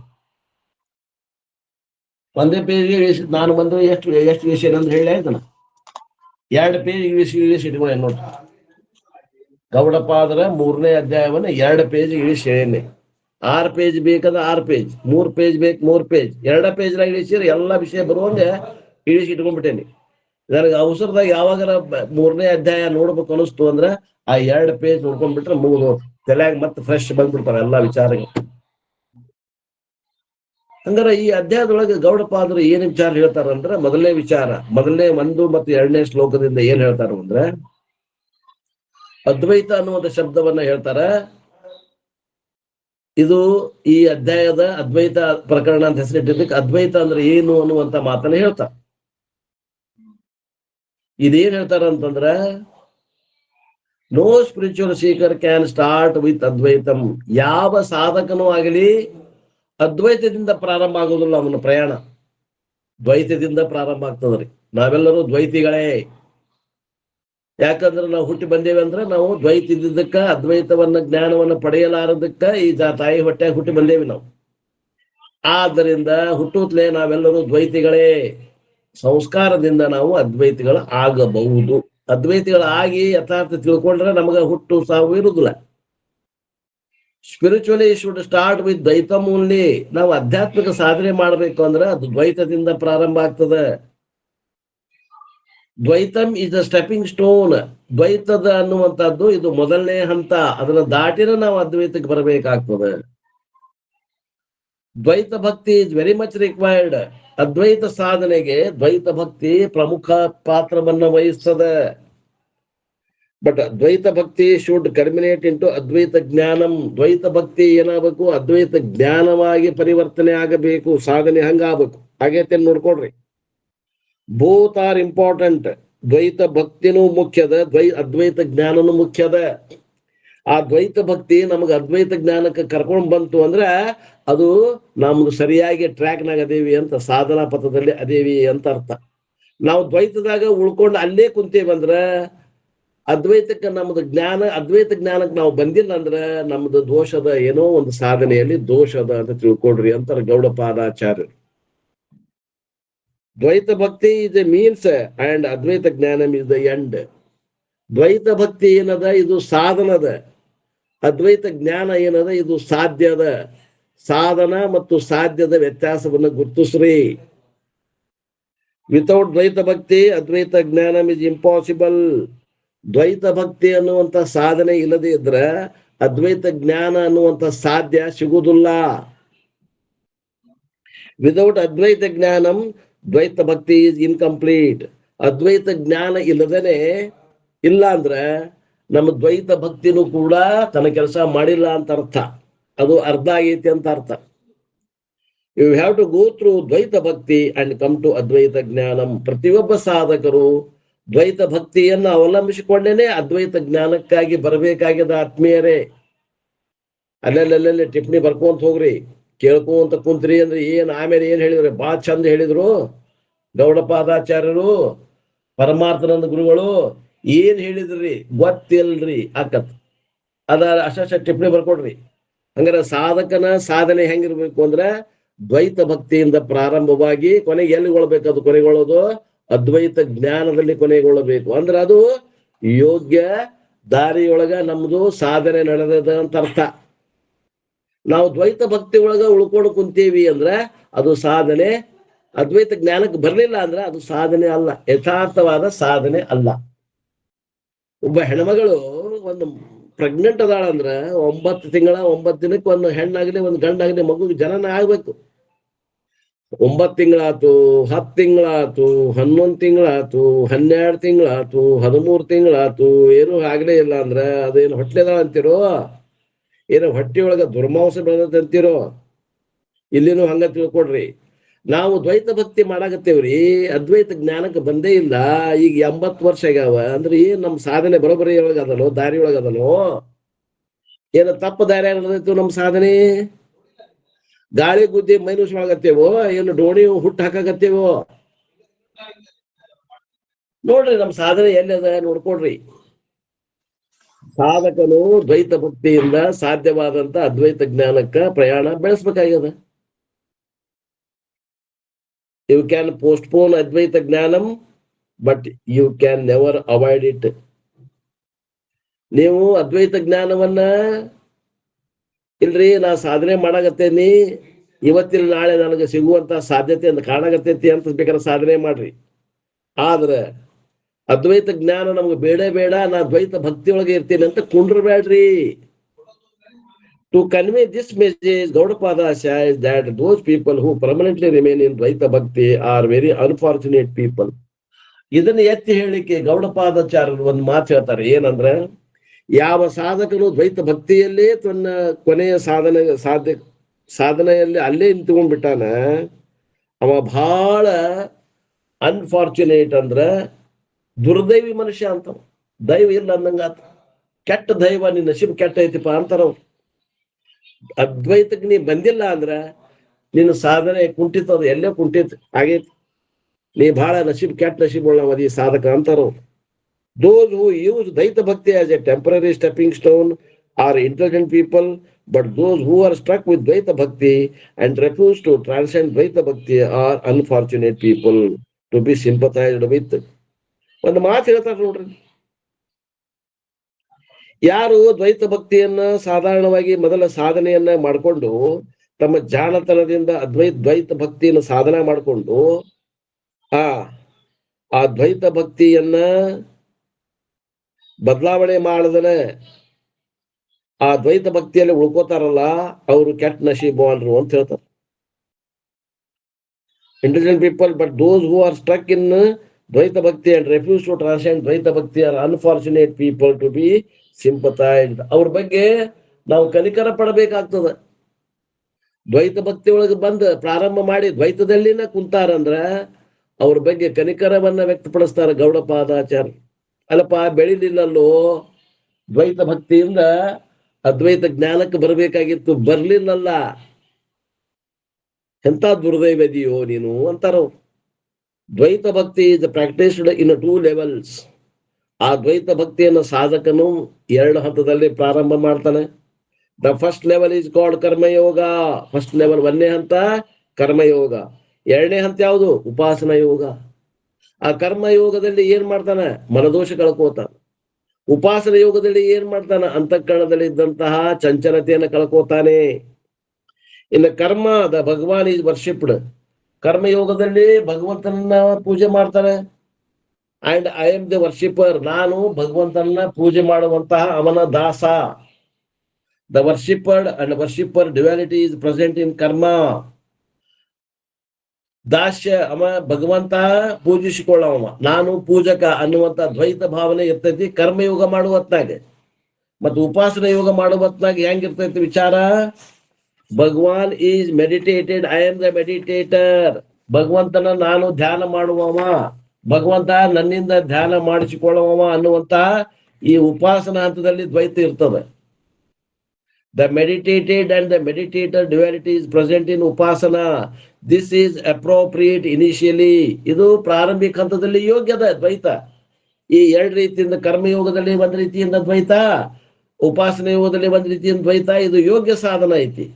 ಒಂದೇ ಪೇಜಿಗೆ ಇಳಿಸಿ ನಾನು ಬಂದು ಎಷ್ಟು ವಿಷಯ ಅಂತ ಹೇಳಿ ಆಯ್ತನ 2 ಪೇಜ್ ಇಳಿಸಿ ಇಟ್ಕೊಳ್ಳಿ ನೋಡಿ. ಗೌಡಪಾದರ 3ನೇ ಅಧ್ಯಾಯವನ್ನ 2 ಪೇಜ್ ಇಳಿಸಿ ಹೇಳಿ. 6 ಪೇಜ್ ಬೇಕಾದ 6 ಪೇಜ್, 3 ಪೇಜ್ ಬೇಕು 3 ಪೇಜ್, 2 ಪೇಜ್ನಾಗ ಇಳಿಸಿದ್ರೆ ಎಲ್ಲಾ ವಿಷಯ ಬರುವಂಗ ಇಳಿಸಿ ಇಟ್ಕೊಂಡ್ಬಿಟ್ಟೇನಿ. ನನಗೆ ಅವಸರದಾಗ ಯಾವಾಗಾರ 3ನೇ ಅಧ್ಯಾಯ ನೋಡ್ಬೇಕು ಅನಿಸ್ತು ಅಂದ್ರ ಆ 2 ಪೇಜ್ ನೋಡ್ಕೊಂಡ್ಬಿಟ್ರೆ ಮುಗಿದು ತಲೆಯಾಗ ಮತ್ತೆ ಫ್ರೆಶ್ ಬಂದ್ಬಿಡ್ತಾರ ಎಲ್ಲಾ ವಿಚಾರಗಳು. ಹಂಗಾರ ಈ ಅಧ್ಯಾಯದೊಳಗೆ ಗೌಡಪಾದರು ಏನ್ ವಿಚಾರ ಹೇಳ್ತಾರಂದ್ರ, ಮೊದಲನೇ ವಿಚಾರ, ಮೊದಲನೇ 1 ಮತ್ತು 2ನೇ ಶ್ಲೋಕದಿಂದ ಏನ್ ಹೇಳ್ತಾರ ಅಂದ್ರೆ ಅದ್ವೈತ ಅನ್ನುವಂಥ ಶಬ್ದವನ್ನ ಹೇಳ್ತಾರ. ಇದು ಈ ಅಧ್ಯಾಯದ ಅದ್ವೈತ ಪ್ರಕರಣ ಅಂತ ಹೆಸರಿಟ್ಟಿದ್ದಕ್ಕೆ ಅದ್ವೈತ ಅಂದ್ರೆ ಏನು ಅನ್ನುವಂತ ಮಾತನ್ನ ಹೇಳ್ತಾರ. ಇದೇನ್ ಹೇಳ್ತಾರ ಅಂತಂದ್ರ no spiritual seeker can start with Advaitam. ಯಾವ ಸಾಧಕನೂ ಆಗಲಿ ಅದ್ವೈತದಿಂದ ಪ್ರಾರಂಭ ಆಗೋದಿಲ್ಲ ಅವನ ಪ್ರಯಾಣ, ದ್ವೈತದಿಂದ ಪ್ರಾರಂಭ ಆಗ್ತದ್ರಿ. ನಾವೆಲ್ಲರೂ ದ್ವೈತಿಗಳೇ. ಯಾಕಂದ್ರೆ ನಾವು ಹುಟ್ಟಿ ಬಂದೇವೆ ಅಂದ್ರೆ ನಾವು ದ್ವೈತ ಇದ್ದಿದ್ದಕ್ಕ, ಅದ್ವೈತವನ್ನ ಜ್ಞಾನವನ್ನ ಪಡೆಯಲಾರದಕ್ಕ ಈ ತಾಯಿ ಹೊಟ್ಟೆಯಾಗ ಹುಟ್ಟಿ ಬಂದೇವಿ ನಾವು. ಆದ್ದರಿಂದ ಹುಟ್ಟುತ್ತಲೇ ನಾವೆಲ್ಲರೂ ದ್ವೈತಿಗಳೇ. ಸಂಸ್ಕಾರದಿಂದ ನಾವು ಅದ್ವೈತಿಗಳು ಆಗಬಹುದು. ಅದ್ವೈತಿಗಳಾಗಿ ಯಥಾರ್ಥ ತಿಳ್ಕೊಂಡ್ರೆ ನಮಗ ಹುಟ್ಟು ಸಾವು ಇರುದಿಲ್ಲ. Spiritually should start with Dvaitam only. ನಾವು ಆಧ್ಯಾತ್ಮಿಕ ಸಾಧನೆ ಮಾಡ್ಬೇಕು ಅಂದ್ರೆ ಅದು ದ್ವೈತದಿಂದ ಪ್ರಾರಂಭ ಆಗ್ತದೆ. Dvaitam is the stepping stone. ದ್ವೈತದ ಅನ್ನುವಂಥದ್ದು ಇದು ಮೊದಲನೇ ಹಂತ. ಅದನ್ನ ದಾಟಿನ ನಾವು ಅದ್ವೈತಕ್ಕೆ ಬರಬೇಕಾಗ್ತದೆ. ದ್ವೈತ ಭಕ್ತಿ ಇಸ್ ವೆರಿ ಮಚ್ ರಿಕ್ವೈರ್ಡ್. ಅದ್ವೈತ ಸಾಧನೆಗೆ ದ್ವೈತ ಭಕ್ತಿ ಪ್ರಮುಖ ಪಾತ್ರವನ್ನ ವಹಿಸ್ತದೆ. ಬಟ್ ದ್ವೈತ ಭಕ್ತಿ ಶುಡ್ ಕರ್ಮಿನೇಟ್ ಇಂಟು ಅದ್ವೈತ ಜ್ಞಾನಂ. ದ್ವೈತ ಭಕ್ತಿ ಏನಾಗಬೇಕು, ಅದ್ವೈತ ಜ್ಞಾನವಾಗಿ ಪರಿವರ್ತನೆ ಆಗಬೇಕು. ಸಾಧನೆ ಹಂಗಾಗಬೇಕು. ಆಗೈತೆ ನೋಡ್ಕೊಡ್ರಿ. Both are important. ದ್ವೈತ ಭಕ್ತಿನೂ ಮುಖ್ಯದ, ಅದ್ವೈತ ಜ್ಞಾನನೂ ಮುಖ್ಯದ. ಆ ದ್ವೈತ ಭಕ್ತಿ ನಮಗ ಅದ್ವೈತ ಜ್ಞಾನಕ್ಕೆ ಕರ್ಕೊಂಡ್ ಬಂತು ಅಂದ್ರ ಅದು ನಮ್ದು ಸರಿಯಾಗಿ ಟ್ರ್ಯಾಕ್ನಾಗ ಅದೇವಿ ಅಂತ, ಸಾಧನಾ ಪಥದಲ್ಲಿ ಅದೇವಿ ಅಂತ ಅರ್ಥ. ನಾವು ದ್ವೈತದಾಗ ಉಳ್ಕೊಂಡು ಅಲ್ಲೇ ಕುಂತೇವಂದ್ರ ಅದ್ವೈತಕ್ಕೆ ನಮ್ದು ಅದ್ವೈತ ಜ್ಞಾನಕ್ಕೆ ನಾವು ಬಂದಿಲ್ಲ ಅಂದ್ರ ನಮ್ದು ದೋಷದ, ಏನೋ ಒಂದು ಸಾಧನೆಯಲ್ಲಿ ದೋಷದ ಅಂತ ತಿಳ್ಕೊಡ್ರಿ ಅಂತಾರೆ ಗೌಡಪಾದಾಚಾರ್ಯ. ದ್ವೈತ ಭಕ್ತಿ ಇಸ್ ಎ ಮೀನ್ಸ್ ಅಂಡ್ ಅದ್ವೈತ ಜ್ಞಾನಂ ಇಸ್ ದ ಎಂಡ್. ದ್ವೈತ ಭಕ್ತಿ ಏನದ, ಇದು ಸಾಧನದ. ಅದ್ವೈತ ಜ್ಞಾನ ಏನದ, ಇದು ಸಾಧ್ಯದ. ಸಾಧನ ಮತ್ತು ಸಾಧ್ಯದ ವ್ಯತ್ಯಾಸವನ್ನು ಗುರುತಿಸ್ರಿ. ವಿತೌಟ್ ದ್ವೈತ ಭಕ್ತಿ ಅದ್ವೈತ ಜ್ಞಾನಂ ಇಸ್ ಇಂಪಾಸಿಬಲ್. ದ್ವೈತ ಭಕ್ತಿ ಅನ್ನುವಂತ ಸಾಧನೆ ಇಲ್ಲದೆ ಇದ್ರ ಅದ್ವೈತ ಜ್ಞಾನ ಅನ್ನುವಂತ ಸಾಧ್ಯ ಸಿಗುವುದಿಲ್ಲ. ವಿದೌಟ್ ಅದ್ವೈತ ಜ್ಞಾನಂ ದ್ವೈತ ಭಕ್ತಿ ಈಸ್ ಇನ್ಕಂಪ್ಲೀಟ್. ಅದ್ವೈತ ಜ್ಞಾನ ಇಲ್ಲದೇನೆ ಇಲ್ಲ ಅಂದ್ರ ನಮ್ಮ ದ್ವೈತ ಭಕ್ತಿನೂ ಕೂಡ ತನ್ನ ಕೆಲಸ ಮಾಡಿಲ್ಲ ಅಂತ ಅರ್ಥ, ಅದು ಅರ್ಧ ಆಗೈತಿ ಅಂತ ಅರ್ಥ. You have to go through Dvaita bhakti and come to ಅದ್ವೈತ ಜ್ಞಾನಂ. ಪ್ರತಿಯೊಬ್ಬ ಸಾಧಕರು ದ್ವೈತ ಭಕ್ತಿಯನ್ನು ಅವಲಂಬಿಸಿಕೊಂಡೇನೆ ಅದ್ವೈತ ಜ್ಞಾನಕ್ಕಾಗಿ ಬರಬೇಕಾಗಿದೆ ಆತ್ಮೀಯರೇ. ಅಲ್ಲೆಲ್ಲೆಲ್ಲೆಲ್ಲಿ ಟಿಪ್ಪಣಿ ಬರ್ಕೊಂತ ಹೋಗ್ರಿ, ಕೇಳ್ಕೊಂತ ಕುಂತ್ರಿ ಅಂದ್ರೆ ಆಮೇಲೆ ಏನ್ ಹೇಳಿದ್ರು, ಬಾಳ ಚಂದ ಹೇಳಿದ್ರು ಗೌಡಪಾದಾಚಾರ್ಯರು, ಪರಮಾರ್ಥನಂದ ಗುರುಗಳು ಏನ್ ಹೇಳಿದ್ರಿ ಗೊತ್ತಿಲ್ರಿ ಆಕತ್. ಅದ ಅಷ್ಟ ಟಿಪ್ಪಣಿ ಬರ್ಕೊಡ್ರಿ. ಹಂಗಾರೆ ಸಾಧಕನ ಸಾಧನೆ ಹೆಂಗಿರ್ಬೇಕು ಅಂದ್ರೆ ದ್ವೈತ ಭಕ್ತಿಯಿಂದ ಪ್ರಾರಂಭವಾಗಿ ಕೊನೆಗೆ ಎಲ್ಲಿಗೊಳ್ಬೇಕು, ಅದು ಕೊನೆಗೊಳ್ಳೋದು ಅದ್ವೈತ ಜ್ಞಾನದಲ್ಲಿ ಕೊನೆಗೊಳ್ಳಬೇಕು. ಅಂದ್ರೆ ಅದು ಯೋಗ್ಯ ದಾರಿಯೊಳಗ ನಮ್ದು ಸಾಧನೆ ನಡೆದದ ಅಂತ ಅರ್ಥ. ನಾವು ದ್ವೈತ ಭಕ್ತಿ ಒಳಗ ಉಳ್ಕೊಂಡು ಕುಂತೀವಿ ಅಂದ್ರೆ ಅದು ಸಾಧನೆ. ಅದ್ವೈತ ಜ್ಞಾನಕ್ಕೆ ಬರ್ಲಿಲ್ಲ ಅಂದ್ರೆ ಅದು ಸಾಧನೆ ಅಲ್ಲ, ಯಥಾರ್ಥವಾದ ಸಾಧನೆ ಅಲ್ಲ. ಒಬ್ಬ ಹೆಣ್ಮಗಳು ಒಂದು ಪ್ರೆಗ್ನೆಂಟ್ ಅದಾಳಂದ್ರ 9 ತಿಂಗಳ 9 ದಿನಕ್ಕೆ ಒಂದು ಹೆಣ್ಣಾಗ್ಲಿ ಒಂದು ಗಂಡಾಗ್ಲಿ ಮಗುಗೆ ಜನನ ಆಗ್ಬೇಕು. 9 ತಿಂಗಳಾತು, 10 ತಿಂಗಳಾತು, 11 ತಿಂಗಳಾತು, 12 ತಿಂಗಳಾತು, 13 ತಿಂಗಳಾತು, ಏನು ಆಗ್ಲೇ ಇಲ್ಲ ಅಂದ್ರ ಅದೇನು ಹೊಟ್ಲೆದಾಳ ಅಂತಿರೋ, ಏನೋ ಹೊಟ್ಟಿಯೊಳಗ ದುರ್ಮಾಂಸ ಬೆಳೆದ ಅಂತಿರೋ. ಇಲ್ಲಿನೂ ಹಂಗ ತಿಳ್ಕೊಡ್ರಿ. ನಾವು ದ್ವೈತ ಭಕ್ತಿ ಮಾಡಾಕತ್ತೇವ್ರಿ, ಅದ್ವೈತ ಜ್ಞಾನಕ್ಕೆ ಬಂದೇ ಇಲ್ಲ. ಈಗ 80 ವರ್ಷ ಆಗ್ಯಾವ ಅಂದ್ರೆ ಏನ್ ನಮ್ ಸಾಧನೆ ಬರೋಬರಿ ಒಳಗ ಅದನೋ, ದಾರಿ ಒಳಗ ಅದನೋ, ಏನ ತಪ್ಪ ದಾರಿ ನಡೆದೈತು ನಮ್ ಸಾಧನೆ? ಗಾಳಿ ಗುದ್ದಿ ಮೈನೂಸ್ ಮಾಡಕತ್ತೇವೋ, ಏನು ಡೋಣಿ ಹುಟ್ಟು ಹಾಕಾಕತ್ತೇವೋ? ನೋಡ್ರಿ ನಮ್ ಸಾಧನೆ ಎಲ್ಲಿದೆ ನೋಡ್ಕೊಡ್ರಿ. ಸಾಧಕನು ದ್ವೈತ ಭಕ್ತಿಯಿಂದ ಸಾಧ್ಯವಾದಂತ ಅದ್ವೈತ ಜ್ಞಾನಕ್ಕ ಪ್ರಯಾಣ ಬೆಳೆಸ್ಬೇಕಾಗ್ಯದ. ಯು ಕ್ಯಾನ್ ಪೋಸ್ಟ್ಪೋನ್ ಅದ್ವೈತ ಜ್ಞಾನಂ but you can never avoid it. ನೀವು ಅದ್ವೈತ ಜ್ಞಾನವನ್ನ ಇಲ್ರಿ ನಾ ಸಾಧನೆ ಮಾಡಾಕತ್ತೇನಿ, ಇವತ್ತಿನ ನಾಳೆ ನನಗೆ ಸಿಗುವಂತ ಸಾಧ್ಯತೆ ಅಂತ ಕಾಣಾಕತ್ತೈತಿ ಅಂತ ಬೇಕಾದ್ರೆ ಸಾಧನೆ ಮಾಡ್ರಿ. ಆದ್ರೆ ಅದ್ವೈತ ಜ್ಞಾನ ನಮ್ಗೆ ಬೇಡ, ನಾ ದ್ವೈತ ಭಕ್ತಿಯೊಳಗೆ ಇರ್ತೀನಿ ಅಂತ ಕುಂಡ್ರಬೇಡ್ರಿ. To convey this message, Gaudapada says that those people who permanently remain in Dvaita Bhakti are very unfortunate people. ಇದನ್ನ ಎತ್ತಿ ಹೇಳಿಕೆ ಗೌಡಪಾದಾಚಾರ್ಯರು ಒಂದು ಮಾತು ಹೇಳ್ತಾರೆ. ಏನಂದ್ರೆ, ಯಾವ ಸಾಧಕನು ದ್ವೈತ ಭಕ್ತಿಯಲ್ಲೇ ತನ್ನ ಕೊನೆಯ ಸಾಧನೆಯಲ್ಲಿ ಅಲ್ಲೇ ನಿಂತ್ಕೊಂಡ್ಬಿಟ್ಟಾನ, ಅವ ಬಹಳ ಅನ್ಫಾರ್ಚುನೇಟ್ ಅಂದ್ರ ದುರ್ದೈವಿ ಮನುಷ್ಯ ಅಂತ. ದೈವ ಇಲ್ಲ ಅಂದಂಗಾತ, ಕೆಟ್ಟ ದೈವ, ನಿನ್ನ ನಶೀಬ್ ಕೆಟ್ಟ ಐತಿಪ್ಪ ಅಂತಾರವ್ರು. ಅದ್ವೈತಕ್ಕೆ ನೀ ಬಂದಿಲ್ಲ ಅಂದ್ರ ನಿನ್ನ ಸಾಧನೆ ಕುಂಠಿತ, ಎಲ್ಲೇ ಕುಂಠಿತ ಆಗೈತಿ, ನೀ ಬಹಳ ಕೆಟ್ಟ ನಶೀಬ್ ಉಳ್ಳವದಿ ಸಾಧಕ ಅಂತಾರವ್ರು. Those who use Dvaita Bhakti as a temporary stepping stone are intelligent people, but those who are stuck with Dvaita Bhakti and refuse to transcend Dvaita Bhakti are unfortunate people to be sympathized with. ಒಂದು ಮಾತು ಹೇಳ್ತಾರೆ ನೋಡ್ರಿ, ಯಾರು ದ್ವೈತ ಭಕ್ತಿಯನ್ನ ಸಾಧಾರಣವಾಗಿ ಮೊದಲ ಸಾಧನೆಯನ್ನ ಮಾಡಿಕೊಂಡು ತಮ್ಮ ಜಾಣತನದಿಂದ ದ್ವೈತ ಭಕ್ತಿಯನ್ನು ಸಾಧನೆ ಮಾಡಿಕೊಂಡು ಆ ದ್ವೈತ ಭಕ್ತಿಯನ್ನ ಬದಲಾವಣೆ ಮಾಡದನೆ ಆ ದ್ವೈತ ಭಕ್ತಿಯಲ್ಲಿ ಉಳ್ಕೋತಾರಲ್ಲ, ಅವರು ಕೆಟ್ಟ ನಶೀಬನ್ರು ಅಂತ ಹೇಳ್ತಾರೆ. Intelligent people, but those who are stuck in Dvaita bhakti and refuse to transcend Dvaita bhakti are unfortunate people to be sympathised. ಅವ್ರ ಬಗ್ಗೆ ನಾವು ಕನಿಕರ ಪಡಬೇಕಾಗ್ತದ. ದ್ವೈತ ಭಕ್ತಿ ಒಳಗೆ ಬಂದು ಪ್ರಾರಂಭ ಮಾಡಿ ದ್ವೈತದಲ್ಲಿನ ಕುಂತಾರಂದ್ರ ಅವ್ರ ಬಗ್ಗೆ ಕನಿಕರವನ್ನ ವ್ಯಕ್ತಪಡಿಸ್ತಾರೆ ಗೌಡಪಾದಾಚಾರ್ಯ. ಅಲ್ಲಪ್ಪ ಬೆಳಿಲಿಲ್ಲಲ್ಲೋ, ದ್ವೈತ ಭಕ್ತಿಯಿಂದ ಅದ್ವೈತ ಜ್ಞಾನಕ್ಕೆ ಬರಬೇಕಾಗಿತ್ತು, ಬರ್ಲಿಲ್ಲಲ್ಲ, ಎಂತ ದುರ್ದೈವದಿಯೋ ನೀನು ಅಂತಾರ. ದ್ವೈತ ಭಕ್ತಿ ಇಸ್ ಪ್ರಾಕ್ಟೀಸ್ಡ್ ಇನ್ 2 ಲೆವೆಲ್ಸ್. ಆ ದ್ವೈತ ಭಕ್ತಿಯನ್ನು ಸಾಧಕನು 2 ಹಂತದಲ್ಲಿ ಪ್ರಾರಂಭ ಮಾಡ್ತಾನೆ. The first level is called Karmayoga. First level 1ನೇ ಹಂತ ಕರ್ಮಯೋಗ. 2ನೇ ಹಂತ ಯಾವುದು? ಉಪಾಸನಾ ಯೋಗ. ಆ ಕರ್ಮಯೋಗದಲ್ಲಿ ಏನ್ ಮಾಡ್ತಾನೆ? ಮನದೋಷ ಕಳ್ಕೋತಾನೆ. ಉಪಾಸನ ಯೋಗದಲ್ಲಿ ಏನ್ ಮಾಡ್ತಾನೆ? ಅಂತಃಕರಣದಲ್ಲಿ ಇದ್ದಂತಹ ಚಂಚಲತೆಯನ್ನು ಕಳ್ಕೋತಾನೆ. ಇನ್ನು ಕರ್ಮ, ದ ಭಗವಾನ್ ಈಸ್ ವರ್ಷಿಪ್ಡ್. ಕರ್ಮಯೋಗದಲ್ಲಿ ಭಗವಂತನನ್ನ ಪೂಜೆ ಮಾಡ್ತಾನೆ. And I am the worshipper. ನಾನು ಭಗವಂತನನ್ನ ಪೂಜೆ ಮಾಡುವಂತಹ ಅವನ ದಾಸ. The worshipped and worshipper duality is present in karma. ದಾಸ್ಯ, ಅವ ಭಗವಂತ ಪೂಜಿಸಿಕೊಳ್ಳವ, ನಾನು ಪೂಜಕ ಅನ್ನುವಂತ ದ್ವೈತ ಭಾವನೆ ಇರ್ತೈತಿ ಕರ್ಮಯೋಗ ಮಾಡುವ ಹೊತ್ನಾಗ. ಮತ್ತು ಉಪಾಸನ ಯೋಗ ಮಾಡುವ ಹೊತ್ನಾಗ ಹೆಂಗಿರ್ತೈತಿ ವಿಚಾರ? Bhagavan is meditated, I am the meditator. ಭಗವಂತನ ನಾನು ಧ್ಯಾನ ಮಾಡುವವ, ಭಗವಂತ ನನ್ನಿಂದ ಧ್ಯಾನ ಮಾಡಿಸಿಕೊಳ್ಳುವವ ಅನ್ನುವಂತ ಈ ಉಪಾಸನ ಹಂತದಲ್ಲಿ ದ್ವೈತ ಇರ್ತದೆ. The meditated and the meditator duality is present in upasana. This is appropriate initially. ಇದು ಪ್ರಾರಂಭಿಕ ಹಂತದಲ್ಲಿ ಯೋಗ್ಯದ ದ್ವೈತ. ಈ 2 ರೀತಿಯಿಂದ ಕರ್ಮಯೋಗದಲ್ಲಿ 1 ರೀತಿಯಿಂದ ದ್ವೈತ, ಉಪಾಸನ ಯೋಗದಲ್ಲಿ 1 ರೀತಿಯಿಂದ ದ್ವೈತ. ಇದು ಯೋಗ್ಯ ಸಾಧನ ಐತಿ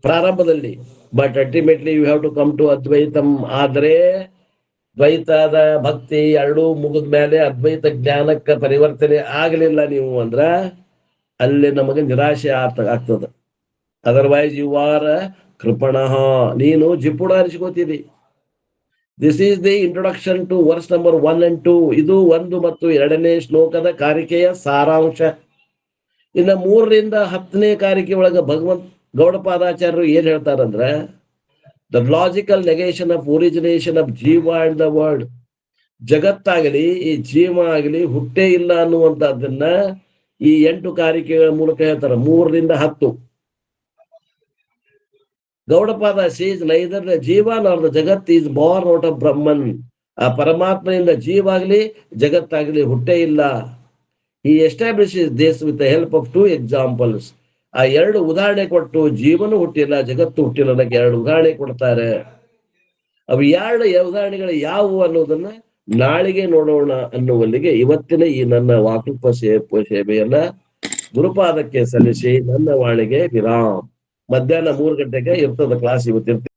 ಪ್ರಾರಂಭದಲ್ಲಿ. But ultimately you have to come to Advaitam. ಆದ್ರೆ ದ್ವೈತದ ಭಕ್ತಿ 2 ಮುಗಿದ ಮೇಲೆ ಅದ್ವೈತ ಜ್ಞಾನಕ್ಕೆ ಪರಿವರ್ತನೆ ಆಗಲಿಲ್ಲ ನೀವು ಅಂದ್ರ ಅಲ್ಲಿ ನಮಗೆ ನಿರಾಶೆ ಆಗ್ತದೆ. ಅದರ್ವೈಸ್ ಯು ಆರ್ ಕೃಪಣ, ನೀನು ಜಿಪುಡ ಅರಿಸ್ಕೋತೀರಿ. This is the introduction to verse number 1 and 2. ಇದು 1 ಮತ್ತು 2ನೇ ಶ್ಲೋಕದ ಕಾರಿಕೆಯ ಸಾರಾಂಶ. ಇನ್ನು 3 ರಿಂದ 10ನೇ ಕಾರಿಕೆ ಒಳಗ ಗೌಡಪಾದಾಚಾರ್ಯರು ಏನ್ ಹೇಳ್ತಾರಂದ್ರ, the logical negation of origination of jiva and the world. ಜಗತ್ತಾಗಲಿ ಈ ಜೀವ ಆಗಲಿ ಹುಟ್ಟೇ ಇಲ್ಲ ಅನ್ನುವಂಥದ್ದನ್ನ ಈ 8 ಕಾರಿಕೆಗಳ ಮೂಲಕ ಹೇಳ್ತಾರೆ. 3 ರಿಂದ 10 Gaudapada says neither the jiva nor the jagat is born out of Brahman. ಆ ಪರಮಾತ್ಮನಿಂದ ಜೀವ ಆಗಲಿ ಜಗತ್ತಾಗಲಿ ಹುಟ್ಟೇ ಇಲ್ಲ. He establishes this with the help of 2 examples. ಆ 2 ಉದಾಹರಣೆ ಕೊಟ್ಟು ಜೀವನು ಹುಟ್ಟಿಲ್ಲ ಜಗತ್ತು ಹುಟ್ಟಿಲ್ಲ ಅನ್ನಕ್ಕೆ 2 ಉದಾಹರಣೆ ಕೊಡ್ತಾರೆ. ಅವು 2 ಉದಾಹರಣೆಗಳು ಯಾವುವು ಅನ್ನೋದನ್ನ ನಾಳೆಗೆ ನೋಡೋಣ ಅನ್ನುವಲ್ಲಿಗೆ ಇವತ್ತಿನ ಈ ನನ್ನ ವಾಕುಪ ಸೇವೆಯನ್ನ ಗುರುಪಾದಕ್ಕೆ ಸಲ್ಲಿಸಿ ನನ್ನ ವಾಣಿಗೆ ವಿರಾಮ್. ಮಧ್ಯಾಹ್ನ 3 ಗಂಟೆಗೆ ಇರ್ತದ ಕ್ಲಾಸ್ ಇವತ್ತಿರ್ತೀವಿ.